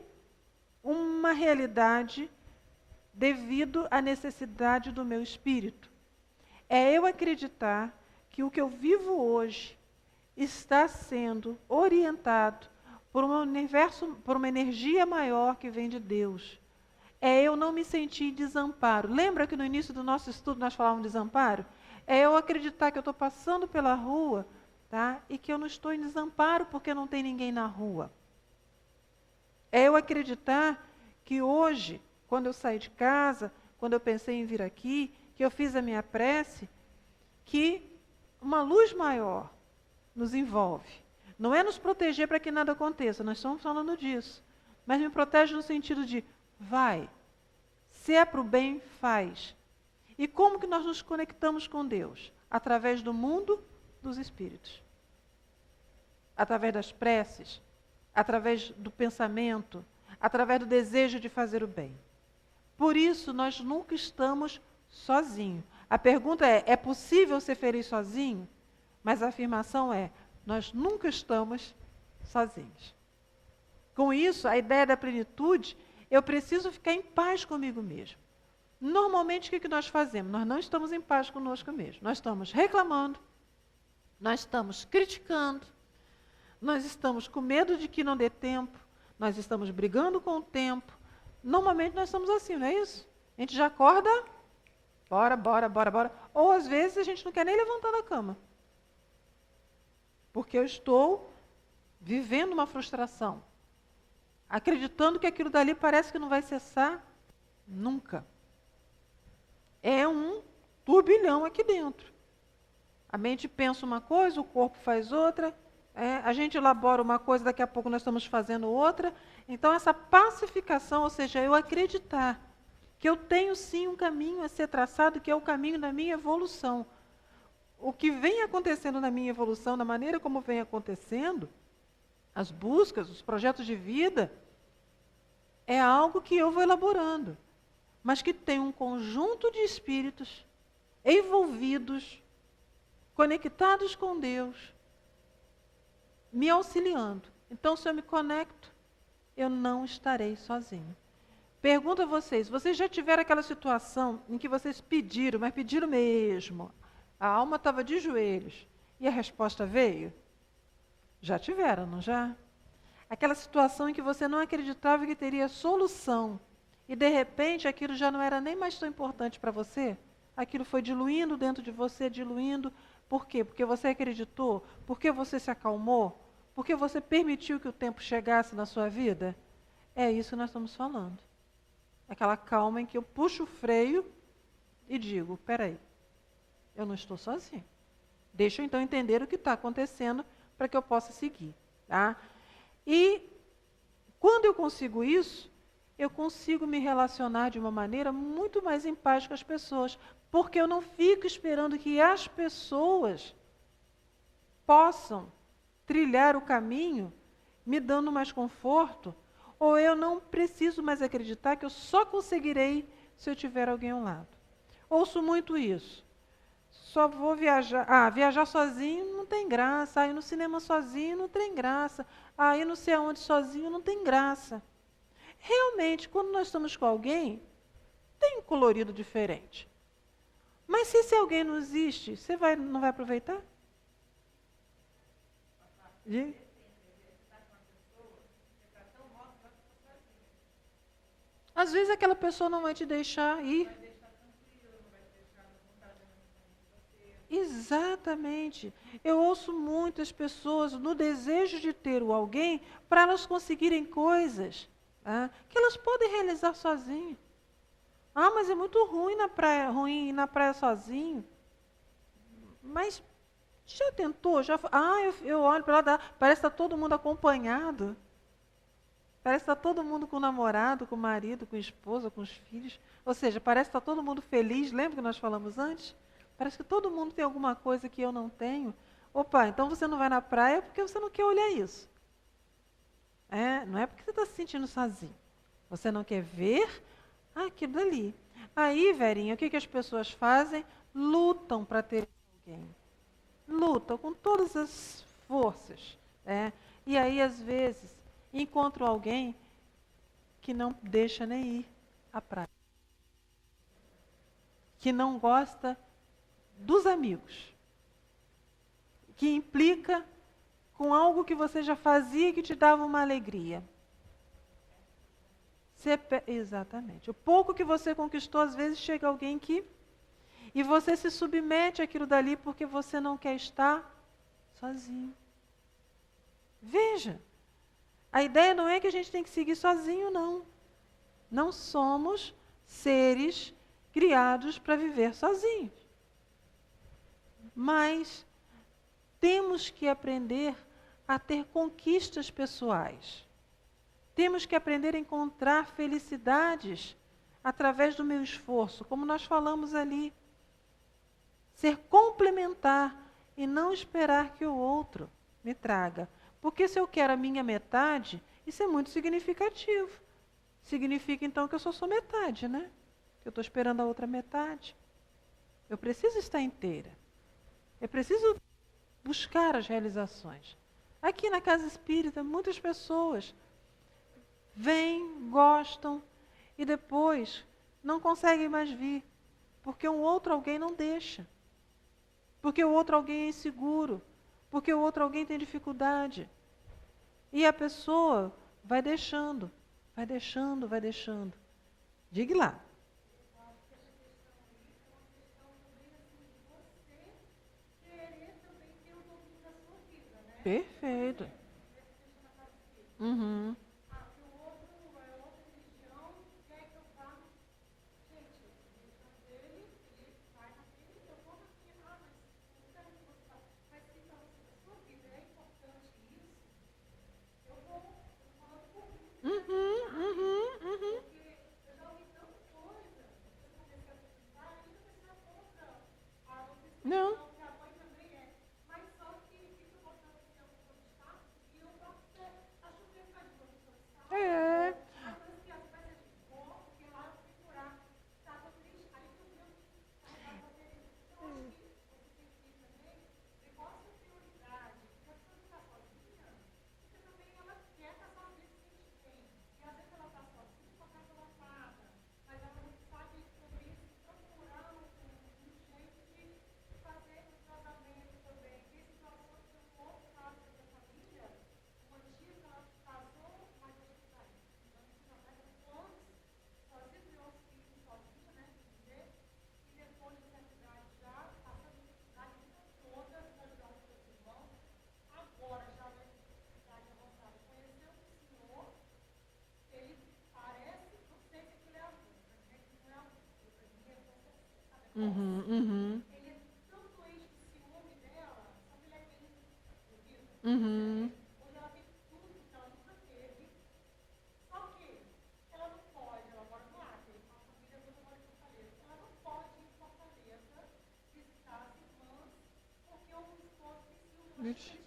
uma realidade devido à necessidade do meu espírito. É eu acreditar que o que eu vivo hoje está sendo orientado por um universo, por uma energia maior que vem de Deus. É eu não me sentir em desamparo. Lembra que no início do nosso estudo nós falávamos de desamparo? É eu acreditar que eu estou passando pela rua, tá? E que eu não estou em desamparo porque não tem ninguém na rua. É eu acreditar que hoje, quando eu saí de casa, quando eu pensei em vir aqui, que eu fiz a minha prece, que uma luz maior nos envolve. Não é nos proteger para que nada aconteça, nós estamos falando disso. Mas me protege no sentido de, vai, se é para o bem, faz. E como que nós nos conectamos com Deus? Através do mundo dos espíritos. Através das preces, através do pensamento, através do desejo de fazer o bem. Por isso, nós nunca estamos sozinhos. A pergunta é possível ser feliz sozinho? Mas a afirmação é, nós nunca estamos sozinhos. Com isso, a ideia da plenitude, eu preciso ficar em paz comigo mesmo. Normalmente, o que nós fazemos? Nós não estamos em paz conosco mesmo. Nós estamos reclamando, nós estamos criticando, nós estamos com medo de que não dê tempo, nós estamos brigando com o tempo. Normalmente, nós estamos assim, não é isso? A gente já acorda, bora. Ou, às vezes, a gente não quer nem levantar da cama. Porque eu estou vivendo uma frustração. Acreditando que aquilo dali parece que não vai cessar nunca. É um turbilhão aqui dentro. A mente pensa uma coisa, o corpo faz outra, a gente elabora uma coisa, daqui a pouco nós estamos fazendo outra. Então, essa pacificação, ou seja, eu acreditar que eu tenho sim um caminho a ser traçado, que é o caminho da minha evolução. O que vem acontecendo na minha evolução, da maneira como vem acontecendo, as buscas, os projetos de vida, é algo que eu vou elaborando, mas que tem um conjunto de espíritos envolvidos, conectados com Deus, me auxiliando. Então, se eu me conecto, eu não estarei sozinho. Pergunto a vocês já tiveram aquela situação em que vocês pediram, mas pediram mesmo, a alma estava de joelhos, e a resposta veio? Já tiveram, não já? Aquela situação em que você não acreditava que teria solução, e de repente aquilo já não era nem mais tão importante para você, aquilo foi diluindo dentro de você, diluindo. Por quê? Porque você acreditou, porque você se acalmou, porque você permitiu que o tempo chegasse na sua vida? É isso que nós estamos falando. Aquela calma em que eu puxo o freio e digo, peraí, eu não estou sozinho. Deixa eu então entender o que está acontecendo para que eu possa seguir. Tá? E quando eu consigo isso, eu consigo me relacionar de uma maneira muito mais em paz com as pessoas, porque eu não fico esperando que as pessoas possam trilhar o caminho me dando mais conforto, ou eu não preciso mais acreditar que eu só conseguirei se eu tiver alguém ao lado. Ouço muito isso. Só vou viajar. Viajar sozinho não tem graça. Ir no cinema sozinho não tem graça. Ir não sei aonde sozinho não tem graça. Realmente, quando nós estamos com alguém, tem um colorido diferente. Mas se esse alguém não existe, você não vai aproveitar? Diga. Às vezes aquela pessoa não vai te deixar ir. Exatamente. Eu ouço muitas pessoas no desejo de ter o alguém para elas conseguirem coisas que elas podem realizar sozinhas. Mas é muito ruim ir na praia sozinho. Mas já tentou? Eu olho para lá, parece que está todo mundo acompanhado. Parece que está todo mundo com o namorado, com o marido, com a esposa, com os filhos. Ou seja, parece que está todo mundo feliz. Lembra que nós falamos antes? Parece que todo mundo tem alguma coisa que eu não tenho. Opa, então você não vai na praia porque você não quer olhar isso. Não é porque você está se sentindo sozinho. Você não quer ver aquilo dali. Aí, Verinha, o que as pessoas fazem? Lutam para ter alguém. Lutam com todas as forças. E aí, às vezes, encontram alguém que não deixa nem ir à praia. Que não gosta dos amigos. Que implica com algo que você já fazia e que te dava uma alegria. Exatamente. O pouco que você conquistou, às vezes chega alguém que... E você se submete àquilo dali porque você não quer estar sozinho. Veja, a ideia não é que a gente tem que seguir sozinho, não. Não somos seres criados para viver sozinhos. Mas temos que aprender a ter conquistas pessoais. Temos que aprender a encontrar felicidades através do meu esforço, como nós falamos ali. Ser complementar e não esperar que o outro me traga. Porque se eu quero a minha metade, isso é muito significativo. Significa então que eu só sou metade, né? Que eu estou esperando a outra metade. Eu preciso estar inteira. Eu preciso buscar as realizações. Aqui na Casa Espírita, muitas pessoas vêm, gostam e depois não conseguem mais vir, porque um outro alguém não deixa, porque o outro alguém é inseguro, porque o outro alguém tem dificuldade. E a pessoa vai deixando, vai deixando, vai deixando. Diga lá. Perfeito. Uhum. Uhum. Não. É. Uhum, uhum. Uhum. Vixe.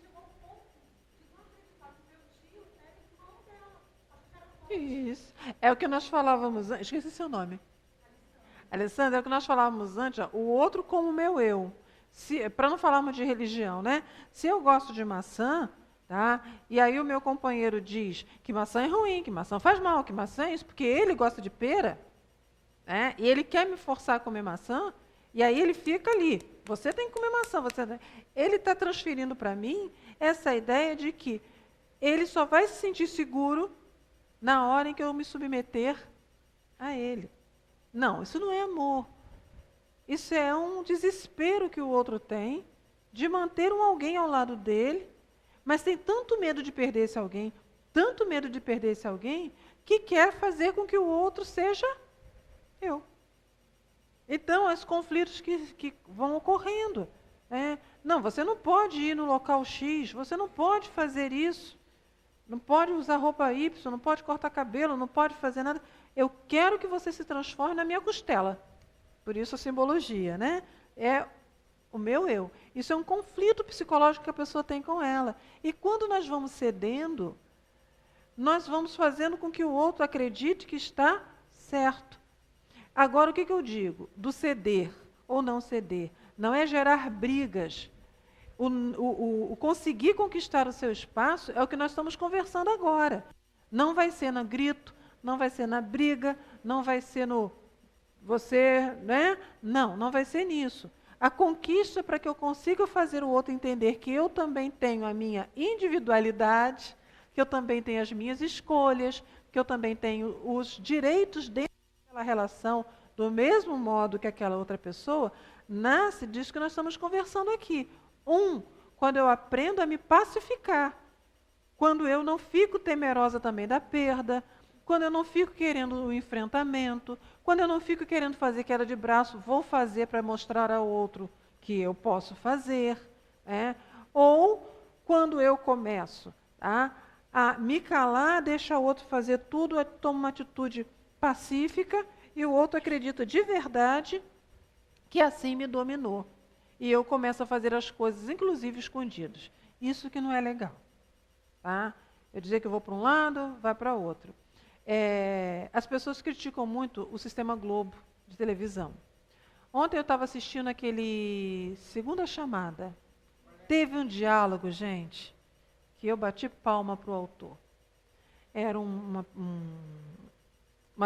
Isso. É o que nós falávamos antes. Esqueci seu nome. Alessandra, é o que nós falávamos antes, ó, o outro como o meu eu. Para não falarmos de religião, né? Se eu gosto de maçã, tá? E aí o meu companheiro diz que maçã é ruim, que maçã faz mal, que maçã é isso, porque ele gosta de pera, né? E ele quer me forçar a comer maçã, e aí ele fica ali. Você tem que comer maçã, ele está transferindo para mim essa ideia de que ele só vai se sentir seguro na hora em que eu me submeter a ele. Não, isso não é amor. Isso é um desespero que o outro tem de manter um alguém ao lado dele, mas tem tanto medo de perder esse alguém, tanto medo de perder esse alguém, que quer fazer com que o outro seja eu. Então, os conflitos que vão ocorrendo. Não, você não pode ir no local X, você não pode fazer isso, não pode usar roupa Y, não pode cortar cabelo, não pode fazer nada. Eu quero que você se transforme na minha costela. Por isso a simbologia, né? É o meu eu. Isso é um conflito psicológico que a pessoa tem com ela. E quando nós vamos cedendo, nós vamos fazendo com que o outro acredite que está certo. Agora, o que eu digo? Do ceder ou não ceder. Não é gerar brigas. O conseguir conquistar o seu espaço é o que nós estamos conversando agora. Não vai ser no grito, não vai ser na briga, não vai ser no você, né? Não, não vai ser nisso. A conquista para que eu consiga fazer o outro entender que eu também tenho a minha individualidade, que eu também tenho as minhas escolhas, que eu também tenho os direitos dentro daquela relação, do mesmo modo que aquela outra pessoa, nasce disso que nós estamos conversando aqui. Quando eu aprendo a me pacificar, quando eu não fico temerosa também da perda, quando eu não fico querendo o enfrentamento, quando eu não fico querendo fazer queda de braço, vou fazer para mostrar ao outro que eu posso fazer. Ou quando eu começo a me calar, deixar o outro fazer tudo, eu tomo uma atitude pacífica e o outro acredita de verdade que assim me dominou. E eu começo a fazer as coisas, inclusive escondidas. Isso que não é legal. Tá? Eu dizer que eu vou para um lado, vai para outro. As pessoas criticam muito o Sistema Globo de televisão. Ontem eu estava assistindo aquele Segunda Chamada. Teve um diálogo, gente, que eu bati palma para o autor. Era uma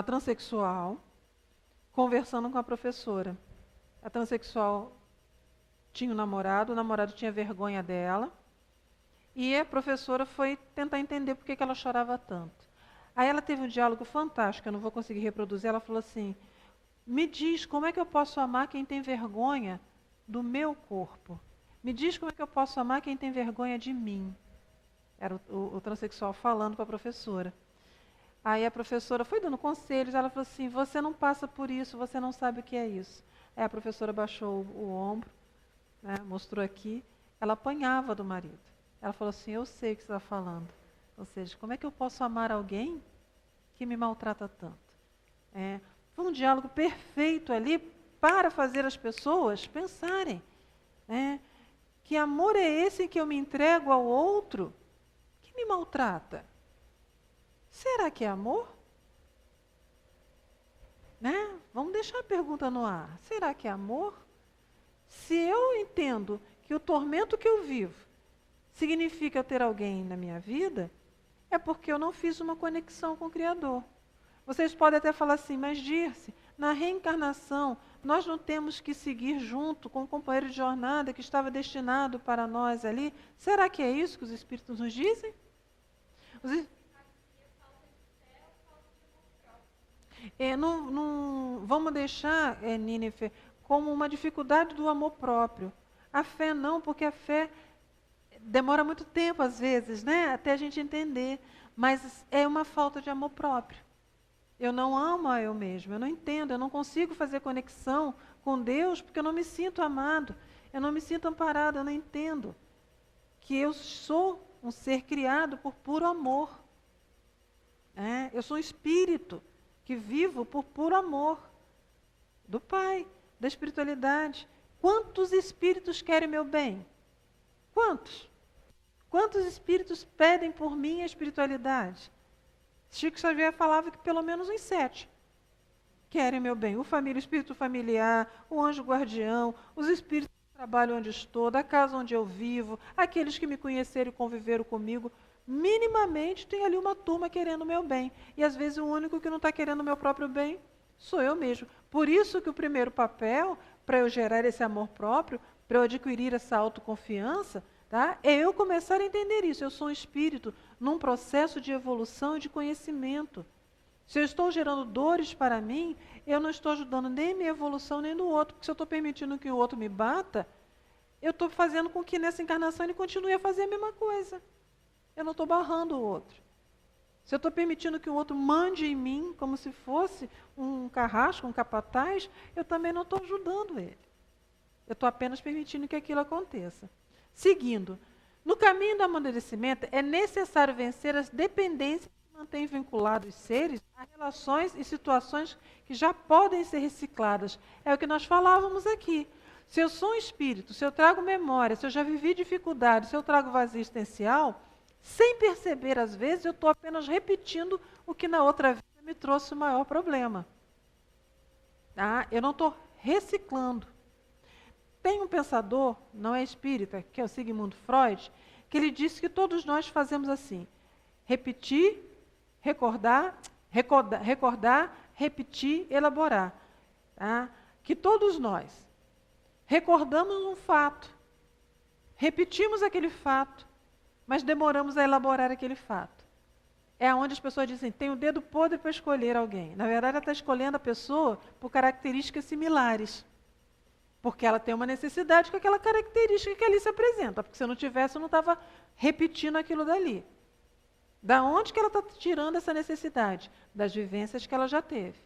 transexual conversando com a professora. A transexual tinha um namorado, o namorado tinha vergonha dela, e a professora foi tentar entender por que ela chorava tanto. Aí ela teve um diálogo fantástico, eu não vou conseguir reproduzir, ela falou assim, me diz como é que eu posso amar quem tem vergonha do meu corpo? Me diz como é que eu posso amar quem tem vergonha de mim? Era o transexual falando para a professora. Aí a professora foi dando conselhos, ela falou assim, você não passa por isso, você não sabe o que é isso. Aí a professora baixou o ombro, né, mostrou aqui, ela apanhava do marido. Ela falou assim, eu sei o que você está falando. Ou seja, como é que eu posso amar alguém que me maltrata tanto? Foi um diálogo perfeito ali para fazer as pessoas pensarem. Que amor é esse que eu me entrego ao outro que me maltrata? Será que é amor? Vamos deixar a pergunta no ar. Será que é amor? Se eu entendo que o tormento que eu vivo significa eu ter alguém na minha vida, é porque eu não fiz uma conexão com o Criador. Vocês podem até falar assim, mas Dirce, na reencarnação, nós não temos que seguir junto com o companheiro de jornada que estava destinado para nós ali? Será que é isso que os Espíritos nos dizem? Não, vamos deixar, Nínifer, como uma dificuldade do amor próprio. A fé não, porque a fé demora muito tempo, às vezes, até a gente entender. Mas é uma falta de amor próprio. Eu não amo a eu mesmo, eu não entendo, eu não consigo fazer conexão com Deus porque eu não me sinto amado, eu não me sinto amparado, eu não entendo que eu sou um ser criado por puro amor. Eu sou um espírito que vivo por puro amor do Pai, da espiritualidade. Quantos espíritos querem meu bem? Quantos? Quantos espíritos pedem por mim a espiritualidade? Chico Xavier falava que pelo menos uns 7 querem meu bem. O espírito familiar, o anjo guardião, os espíritos do trabalho onde estou, da casa onde eu vivo, aqueles que me conheceram e conviveram comigo, minimamente tem ali uma turma querendo o meu bem. E às vezes o único que não está querendo o meu próprio bem sou eu mesmo. Por isso que o primeiro papel, para eu gerar esse amor próprio, para eu adquirir essa autoconfiança, tá? É eu começar a entender isso. Eu sou um espírito num processo de evolução e de conhecimento. Se eu estou gerando dores para mim, eu não estou ajudando nem minha evolução, nem do outro. Porque se eu estou permitindo que o outro me bata, eu estou fazendo com que nessa encarnação ele continue a fazer a mesma coisa. Eu não estou barrando o outro. Se eu estou permitindo que o outro mande em mim, como se fosse um carrasco, um capataz, eu também não estou ajudando ele. Eu estou apenas permitindo que aquilo aconteça. Seguindo, no caminho do amadurecimento, é necessário vencer as dependências que mantêm vinculados os seres a relações e situações que já podem ser recicladas. É o que nós falávamos aqui. Se eu sou um espírito, se eu trago memória, se eu já vivi dificuldade, se eu trago vazio existencial, sem perceber, às vezes, eu estou apenas repetindo o que na outra vida me trouxe o maior problema. Tá? Eu não estou reciclando. Tem um pensador, não é espírita, que é o Sigmund Freud, que ele disse que todos nós fazemos assim: repetir, recordar, repetir, elaborar. Tá? Que todos nós recordamos um fato, repetimos aquele fato, mas demoramos a elaborar aquele fato. É onde as pessoas dizem, tem o dedo podre para escolher alguém. Na verdade, ela está escolhendo a pessoa por características similares. Porque ela tem uma necessidade com aquela característica que ali se apresenta. Porque se eu não tivesse, eu não estava repetindo aquilo dali. Da onde que ela está tirando essa necessidade? Das vivências que ela já teve.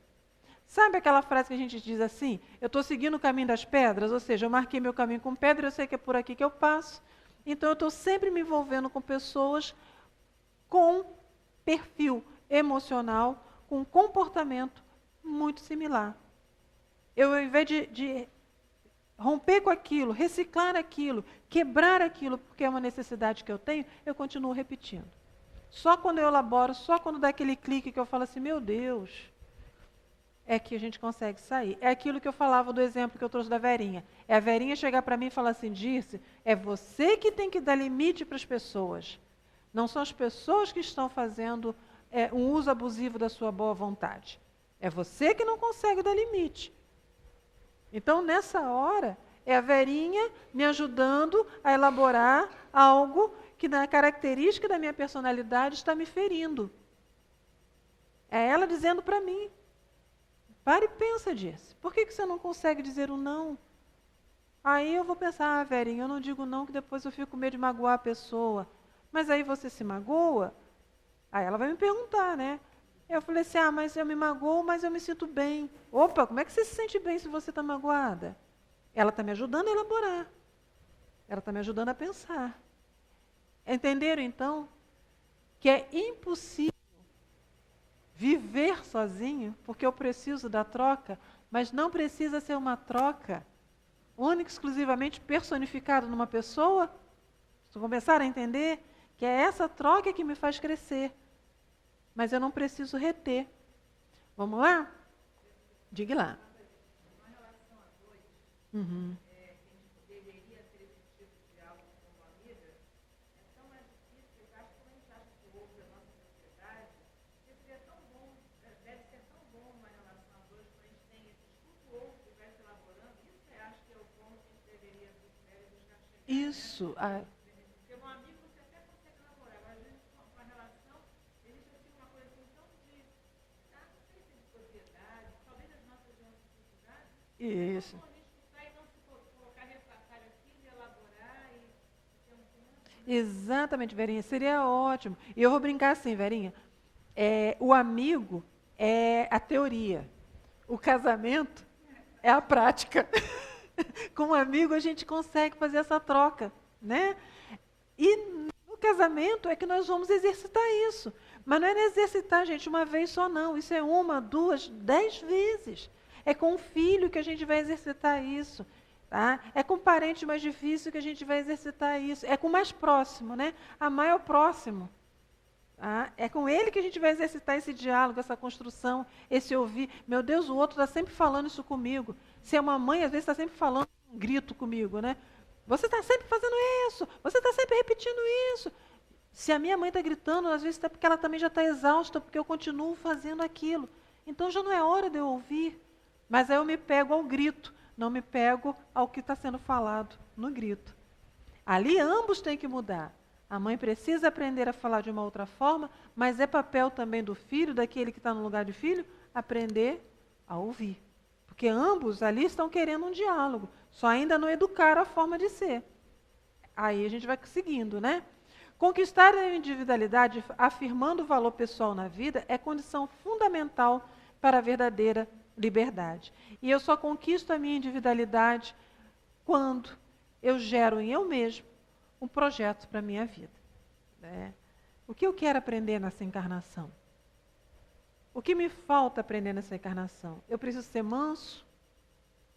Sabe aquela frase que a gente diz assim, eu estou seguindo o caminho das pedras? Ou seja, eu marquei meu caminho com pedra, eu sei que é por aqui que eu passo. Então, eu estou sempre me envolvendo com pessoas com perfil emocional, com comportamento muito similar. Eu, ao invés de romper com aquilo, reciclar aquilo, quebrar aquilo, porque é uma necessidade que eu tenho, eu continuo repetindo. Só quando eu elaboro, só quando dá aquele clique que eu falo assim, meu Deus, é que a gente consegue sair. É aquilo que eu falava do exemplo que eu trouxe da Verinha. É a Verinha chegar para mim e falar assim, Dirce, é você que tem que dar limite para as pessoas. Não são as pessoas que estão fazendo um uso abusivo da sua boa vontade. É você que não consegue dar limite. Então, nessa hora, é a Verinha me ajudando a elaborar algo que, na característica da minha personalidade, está me ferindo. É ela dizendo para mim, para e pensa disso. Por que você não consegue dizer um não? Aí eu vou pensar, Verinha, eu não digo não, que depois eu fico com medo de magoar a pessoa. Mas aí você se magoa? Aí ela vai me perguntar, né? Eu falei assim, mas eu me magoo, mas eu me sinto bem. Opa, como é que você se sente bem se você está magoada? Ela está me ajudando a elaborar. Ela está me ajudando a pensar. Entenderam, então, que é impossível viver sozinho, porque eu preciso da troca, mas não precisa ser uma troca única e exclusivamente personificada numa pessoa. Se começar a entender que é essa troca que me faz crescer, mas eu não preciso reter. Vamos lá? Diga lá. Uhum. Isso. Porque um amigo você até consegue elaborar, mas às vezes com a relação, existe assim uma coisa assim tão de, não sei se de propriedade, talvez as nossas dificuldades. Isso. A gente escutar e não se colocar refratário aqui, de elaborar e ter um plano. Exatamente, Verinha, seria ótimo. E eu vou brincar assim, Verinha, o amigo é a teoria. O casamento é a prática. Com um amigo a gente consegue fazer essa troca, né? E no casamento é que nós vamos exercitar isso. Mas não é exercitar, gente, uma vez só não. Isso é 1, 2, 10 vezes. É com o filho que a gente vai exercitar isso. Tá? É com o parente mais difícil que a gente vai exercitar isso. É com o mais próximo, né? Amar é o próximo. Tá? É com ele que a gente vai exercitar esse diálogo, essa construção, esse ouvir. Meu Deus, o outro está sempre falando isso comigo. Se é uma mãe, às vezes está sempre falando um grito comigo, né? Você está sempre fazendo isso, você está sempre repetindo isso. Se a minha mãe está gritando, às vezes é porque ela também já está exausta, porque eu continuo fazendo aquilo. Então já não é hora de eu ouvir. Mas aí eu me pego ao grito, não me pego ao que está sendo falado no grito. Ali ambos têm que mudar. A mãe precisa aprender a falar de uma outra forma, mas é papel também do filho, daquele que está no lugar de filho, aprender a ouvir. Porque ambos ali estão querendo um diálogo, só ainda não educaram a forma de ser. Aí a gente vai seguindo, né? Conquistar a individualidade, afirmando o valor pessoal na vida, é condição fundamental para a verdadeira liberdade. E eu só conquisto a minha individualidade quando eu gero em eu mesmo um projeto para a minha vida. Né? O que eu quero aprender nessa encarnação? O que me falta aprender nessa encarnação? Eu preciso ser manso?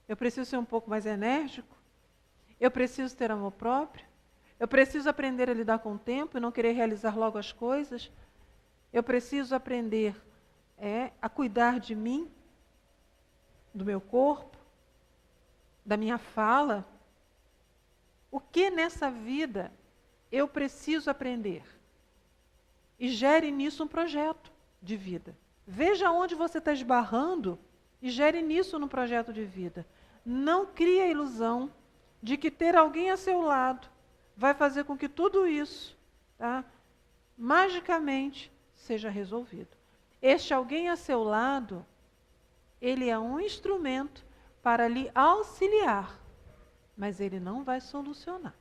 Eu preciso ser um pouco mais enérgico? Eu preciso ter amor próprio? Eu preciso aprender a lidar com o tempo e não querer realizar logo as coisas? Eu preciso aprender a cuidar de mim, do meu corpo, da minha fala? O que nessa vida eu preciso aprender? E gere nisso um projeto de vida. Veja onde você está esbarrando e gere nisso um projeto de vida. Não crie a ilusão de que ter alguém a seu lado vai fazer com que tudo isso, tá, magicamente, seja resolvido. Este alguém a seu lado, ele é um instrumento para lhe auxiliar, mas ele não vai solucionar.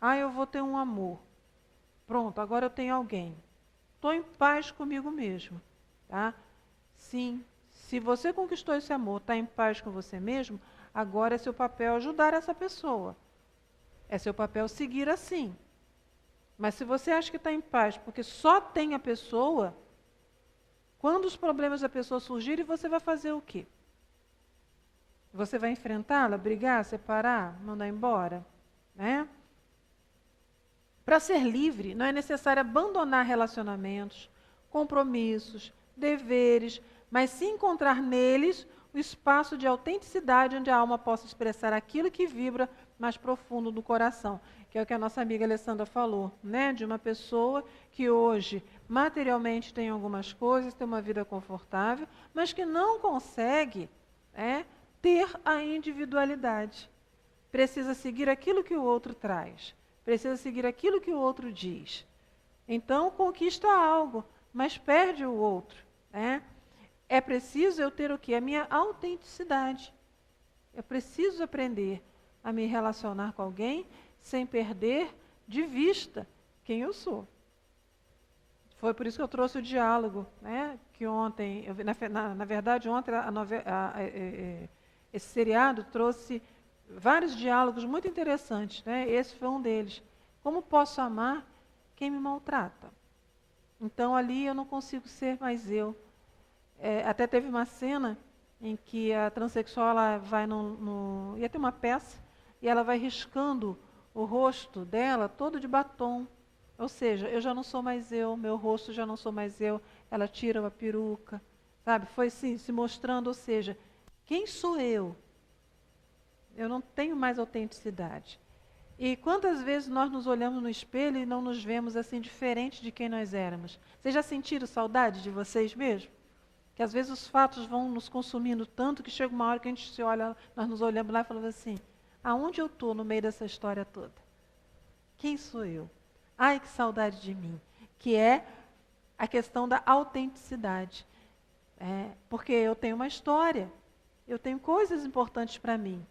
Ah, eu vou ter um amor. Pronto, agora eu tenho alguém. Estou em paz comigo mesmo. Tá? Sim, se você conquistou esse amor, está em paz com você mesmo, agora é seu papel ajudar essa pessoa. É seu papel seguir assim. Mas se você acha que está em paz porque só tem a pessoa, quando os problemas da pessoa surgirem, você vai fazer o quê? Você vai enfrentá-la, brigar, separar, mandar embora? Né? Para ser livre, não é necessário abandonar relacionamentos, compromissos, deveres, mas sim encontrar neles o espaço de autenticidade onde a alma possa expressar aquilo que vibra mais profundo do coração, que é o que a nossa amiga Alessandra falou, né? De uma pessoa que hoje materialmente tem algumas coisas, tem uma vida confortável, mas que não consegue ter a individualidade. Precisa seguir aquilo que o outro traz, precisa seguir aquilo que o outro diz. Então conquista algo, mas perde o outro. Né? É preciso eu ter o quê? A minha autenticidade. Eu preciso aprender a me relacionar com alguém sem perder de vista quem eu sou. Foi por isso que eu trouxe o diálogo, né? Que ontem, na verdade, ontem esse seriado trouxe vários diálogos muito interessantes. Né? Esse foi um deles. Como posso amar quem me maltrata? Então ali eu não consigo ser mais eu. Até teve uma cena em que a transexual ela vai ia ter uma peça e ela vai riscando o rosto dela todo de batom. Ou seja, eu já não sou mais eu, meu rosto já não sou mais eu. Ela tira a peruca, sabe? Foi assim, se mostrando, ou seja, quem sou eu? Eu não tenho mais autenticidade. E quantas vezes nós nos olhamos no espelho e não nos vemos assim diferente de quem nós éramos? Vocês já sentiram saudade de vocês mesmos? Que às vezes os fatos vão nos consumindo tanto que chega uma hora que a gente se olha, nós nos olhamos lá e falamos assim, aonde eu estou no meio dessa história toda? Quem sou eu? Ai, que saudade de mim. Que é a questão da autenticidade. Porque eu tenho uma história, eu tenho coisas importantes para mim.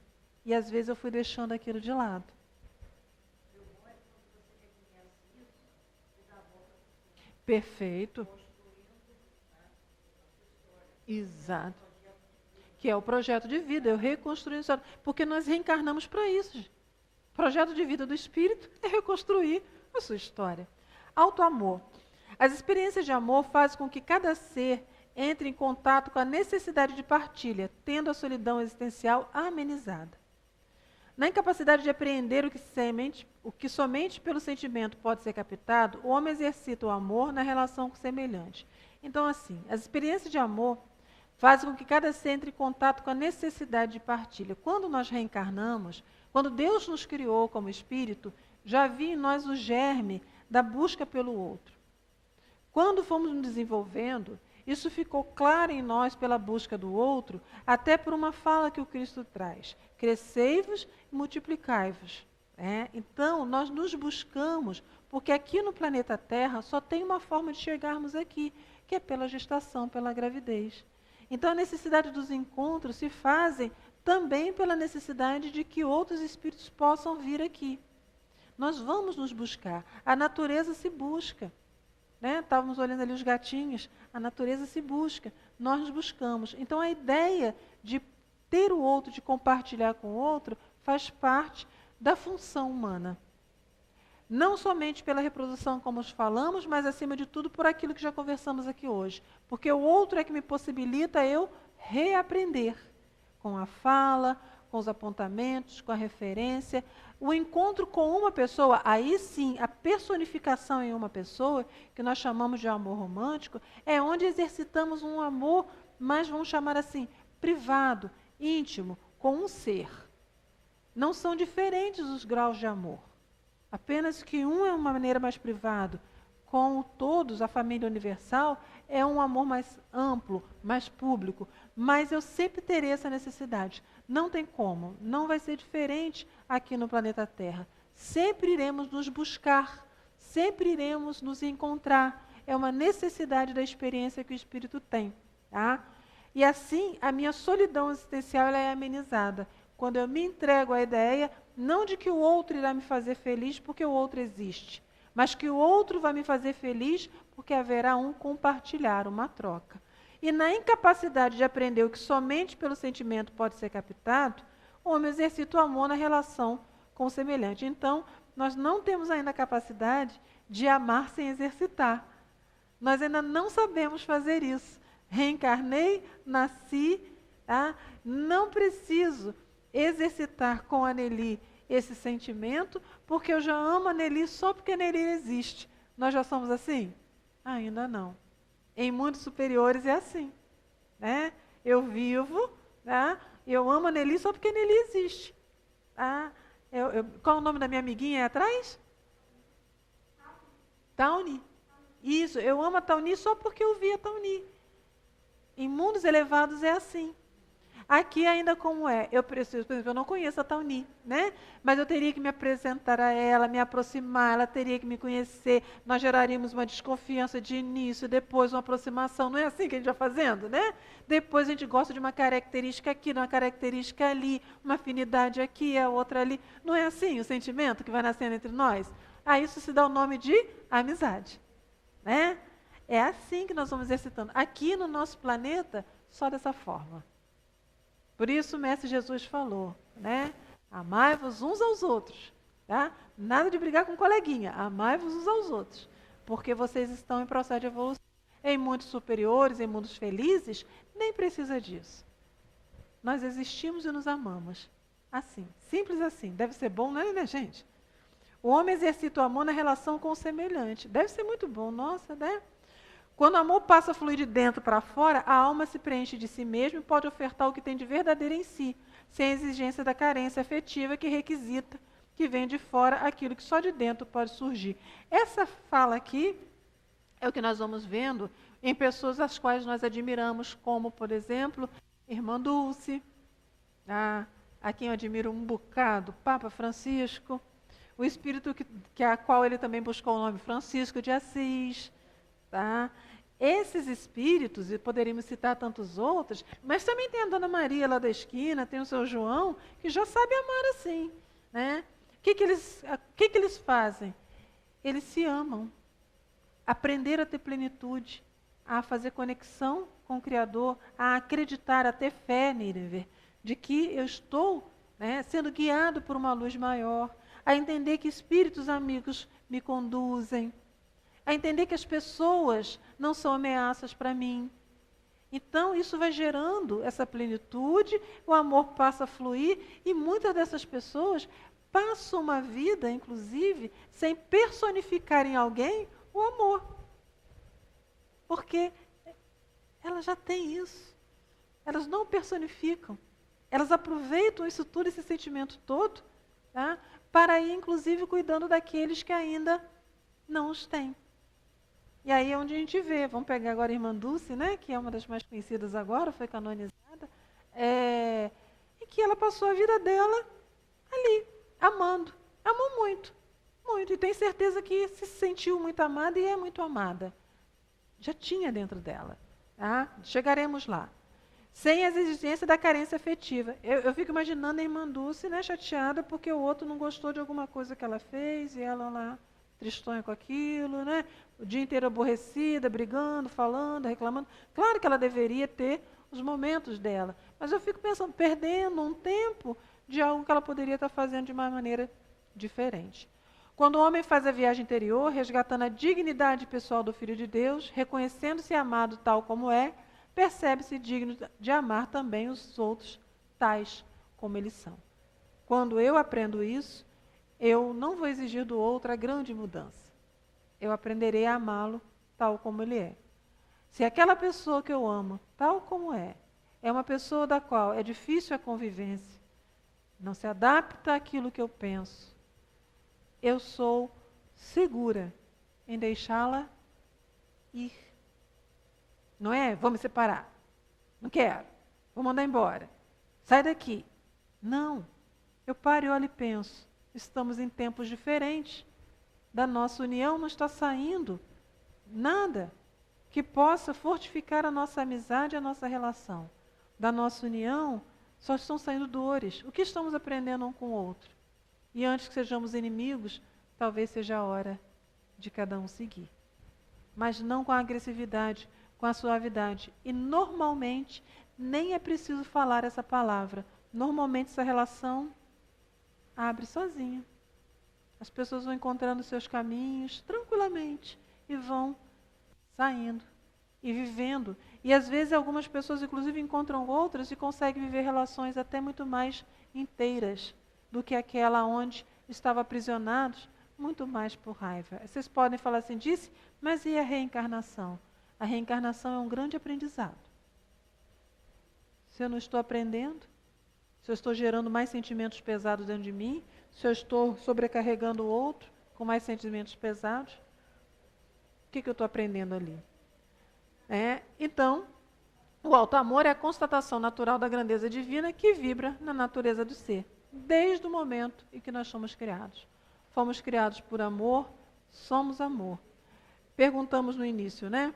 E às vezes eu fui deixando aquilo de lado. Perfeito. Exato. que é o projeto de vida, eu reconstruir a história, porque nós reencarnamos para isso. Gente. O projeto de vida do espírito é reconstruir a sua história. Auto-amor. As experiências de amor fazem com que cada ser entre em contato com a necessidade de partilha, tendo a solidão existencial amenizada. Na incapacidade de apreender o que somente pelo sentimento pode ser captado, o homem exercita o amor na relação com o semelhante. Então, assim, as experiências de amor fazem com que cada ser entre em contato com a necessidade de partilha. Quando nós reencarnamos, quando Deus nos criou como espírito, já havia em nós o germe da busca pelo outro. Quando fomos nos desenvolvendo, isso ficou claro em nós pela busca do outro, até por uma fala que o Cristo traz. Crescei-vos e multiplicai-vos. Então, nós nos buscamos, porque aqui no planeta Terra só tem uma forma de chegarmos aqui, que é pela gestação, pela gravidez. Então, a necessidade dos encontros se fazem também pela necessidade de que outros espíritos possam vir aqui. Nós vamos nos buscar. A natureza se busca. Estávamos olhando ali os gatinhos, a natureza se busca, nós nos buscamos. Então a ideia de ter o outro, de compartilhar com o outro, faz parte da função humana. Não somente pela reprodução, como falamos, mas acima de tudo por aquilo que já conversamos aqui hoje. Porque o outro é que me possibilita eu reaprender com a fala, com os apontamentos, com a referência. O encontro com uma pessoa, aí sim, a personificação em uma pessoa, que nós chamamos de amor romântico, é onde exercitamos um amor, mas vamos chamar assim, privado, íntimo, com um ser. Não são diferentes os graus de amor. Apenas que um é uma maneira mais privada, com todos, a família universal, é um amor mais amplo, mais público. Mas eu sempre terei essa necessidade. Não tem como, não vai ser diferente aqui no planeta Terra. Sempre iremos nos buscar, sempre iremos nos encontrar. É uma necessidade da experiência que o espírito tem. Tá? E assim, a minha solidão existencial ela é amenizada. Quando eu me entrego à ideia, não de que o outro irá me fazer feliz porque o outro existe, mas que o outro vai me fazer feliz porque haverá um compartilhar, uma troca. E na incapacidade de aprender o que somente pelo sentimento pode ser captado, o homem exercita o amor na relação com o semelhante. Então, nós não temos ainda a capacidade de amar sem exercitar. Nós ainda não sabemos fazer isso. Reencarnei, nasci, tá? Não preciso exercitar com a Nelly esse sentimento, porque eu já amo a Nelly só porque a Nelly existe. Nós já somos assim? Ainda não. Em mundos superiores é assim. Né? Eu vivo, tá? Eu amo a Nelly só porque a Nelly existe. Tá? Qual é o nome da minha amiguinha aí atrás? Tawny. Isso, eu amo a Tawny só porque eu vi a Tawny. Em mundos elevados é assim. Aqui ainda como é? Eu preciso, por exemplo, eu não conheço a Tawny, né? Mas eu teria que me apresentar a ela, me aproximar, ela teria que me conhecer, nós geraríamos uma desconfiança de início, depois uma aproximação, não é assim que a gente vai fazendo, né? Depois a gente gosta de uma característica aqui, uma característica ali, uma afinidade aqui, a outra ali. Não é assim o sentimento que vai nascendo entre nós? A isso se dá o nome de amizade, né? É assim que nós vamos exercitando. Aqui no nosso planeta, só dessa forma. Por isso o Mestre Jesus falou, né? Amai-vos uns aos outros, tá? Nada de brigar com um coleguinha, amai-vos uns aos outros, porque vocês estão em processo de evolução. Em mundos superiores, em mundos felizes, nem precisa disso. Nós existimos e nos amamos. Assim, simples assim. Deve ser bom, não é, né, gente? O homem exercita o amor na relação com o semelhante. Deve ser muito bom, nossa, né? Quando o amor passa a fluir de dentro para fora, a alma se preenche de si mesma e pode ofertar o que tem de verdadeiro em si, sem a exigência da carência afetiva que requisita, que vem de fora aquilo que só de dentro pode surgir. Essa fala aqui é o que nós vamos vendo em pessoas as quais nós admiramos, como, por exemplo, Irmã Dulce, a quem eu admiro um bocado, Papa Francisco, o espírito a qual ele também buscou o nome Francisco de Assis, tá? Esses espíritos, e poderíamos citar tantos outros, mas também tem a Dona Maria lá da esquina, tem o seu João, que já sabe amar assim. Né? O que eles fazem? Eles se amam. Aprenderam a ter plenitude, a fazer conexão com o Criador, a acreditar, a ter fé, Nínive, de que eu estou, né, sendo guiado por uma luz maior, a entender que espíritos amigos me conduzem, a entender que as pessoas não são ameaças para mim. Então, isso vai gerando essa plenitude, o amor passa a fluir e muitas dessas pessoas passam uma vida, inclusive, sem personificar em alguém o amor. Porque elas já têm isso. Elas não personificam. Elas aproveitam isso tudo, esse sentimento todo, tá? Para ir, inclusive, cuidando daqueles que ainda não os têm. E aí é onde a gente vê, vamos pegar agora a irmã Dulce, né, que é uma das mais conhecidas agora, foi canonizada, e que ela passou a vida dela ali, amando. Amou muito, muito. E tem certeza que se sentiu muito amada e é muito amada. Já tinha dentro dela. Tá? Chegaremos lá. Sem as exigências da carência afetiva. Eu fico imaginando a irmã Dulce, né, chateada porque o outro não gostou de alguma coisa que ela fez e ela lá tristonha com aquilo, né? O dia inteiro aborrecida, brigando, falando, reclamando. Claro que ela deveria ter os momentos dela, mas eu fico pensando, perdendo um tempo de algo que ela poderia estar fazendo de uma maneira diferente. Quando o homem faz a viagem interior, resgatando a dignidade pessoal do Filho de Deus, reconhecendo-se amado tal como é, percebe-se digno de amar também os outros tais como eles são. Quando eu aprendo isso, eu não vou exigir do outro a grande mudança. Eu aprenderei a amá-lo tal como ele é. Se aquela pessoa que eu amo, tal como é uma pessoa da qual é difícil a convivência, não se adapta àquilo que eu penso, eu sou segura em deixá-la ir. Não é? Vou me separar. Não quero. Vou mandar embora. Sai daqui. Não. Eu paro e olho e penso. Estamos em tempos diferentes. Da nossa união não está saindo nada que possa fortificar a nossa amizade e a nossa relação. Da nossa união só estão saindo dores. O que estamos aprendendo um com o outro? E antes que sejamos inimigos, talvez seja a hora de cada um seguir. Mas não com a agressividade, com a suavidade. E normalmente nem é preciso falar essa palavra. Normalmente essa relação abre sozinha. As pessoas vão encontrando seus caminhos tranquilamente e vão saindo e vivendo. E às vezes algumas pessoas inclusive encontram outras e conseguem viver relações até muito mais inteiras do que aquela onde estavam aprisionados, muito mais por raiva. Vocês podem falar assim, disse, mas e a reencarnação? A reencarnação é um grande aprendizado. Se eu não estou aprendendo, se eu estou gerando mais sentimentos pesados dentro de mim, se eu estou sobrecarregando o outro com mais sentimentos pesados, o que eu estou aprendendo ali? Então, o alto amor é a constatação natural da grandeza divina que vibra na natureza do ser, desde o momento em que nós somos criados. Fomos criados por amor, somos amor. Perguntamos no início, né?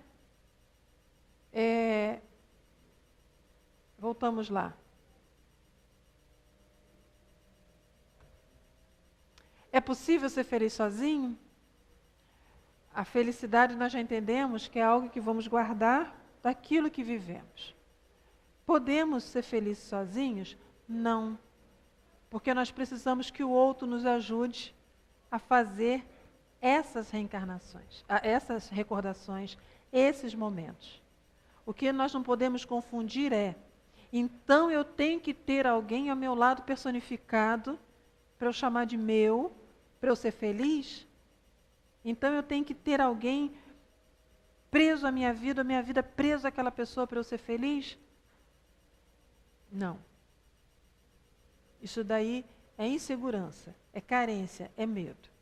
Voltamos lá. É possível ser feliz sozinho? A felicidade nós já entendemos que é algo que vamos guardar daquilo que vivemos. Podemos ser felizes sozinhos? Não. Porque nós precisamos que o outro nos ajude a fazer essas reencarnações, essas recordações, esses momentos. O que nós não podemos confundir então eu tenho que ter alguém ao meu lado personificado para eu chamar de meu, para eu ser feliz? Então eu tenho que ter alguém preso à minha vida preso àquela pessoa para eu ser feliz? Não. Isso daí é insegurança, é carência, é medo.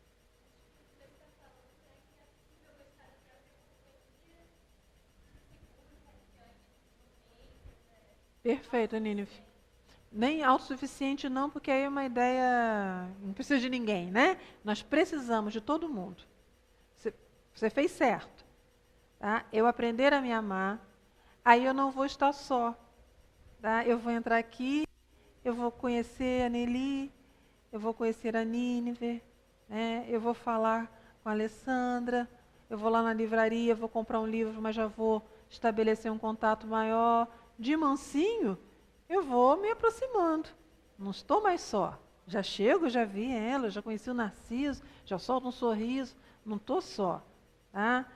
Perfeito, Nínive. Nem autossuficiente não, porque aí é uma ideia, não precisa de ninguém, né? Nós precisamos de todo mundo. Você fez certo. Tá? Eu aprender a me amar, aí eu não vou estar só. Tá? Eu vou entrar aqui, eu vou conhecer a Nelly, eu vou conhecer a Nínive, né? Eu vou falar com a Alessandra, eu vou lá na livraria, vou comprar um livro, mas já vou estabelecer um contato maior, de mansinho, eu vou me aproximando. Não estou mais só. Já chego, já vi ela, já conheci o Narciso, já solto um sorriso, não estou só. Tá?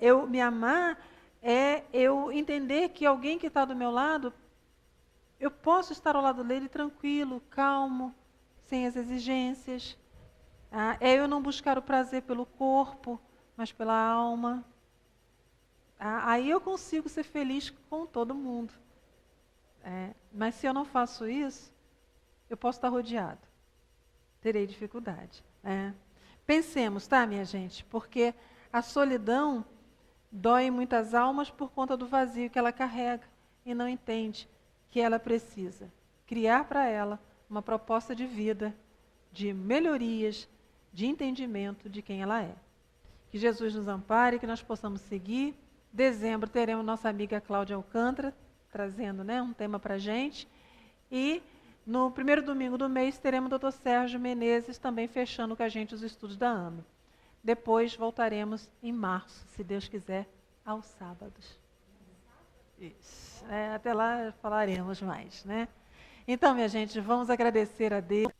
Eu me amar é eu entender que alguém que está do meu lado, eu posso estar ao lado dele tranquilo, calmo, sem as exigências. É eu não buscar o prazer pelo corpo, mas pela alma. Aí eu consigo ser feliz com todo mundo. Mas se eu não faço isso, eu posso estar rodeado. Terei dificuldade. Pensemos, tá, minha gente? Porque a solidão dói em muitas almas por conta do vazio que ela carrega e não entende que ela precisa criar para ela uma proposta de vida, de melhorias, de entendimento de quem ela é. Que Jesus nos ampare, que nós possamos seguir. Dezembro teremos nossa amiga Cláudia Alcântara, trazendo um tema para a gente. E no primeiro domingo do mês teremos o Dr. Sérgio Menezes também fechando com a gente os estudos da AME. Depois voltaremos em março, se Deus quiser, aos sábados. Isso. Até lá falaremos mais, né? Então, minha gente, vamos agradecer a Deus.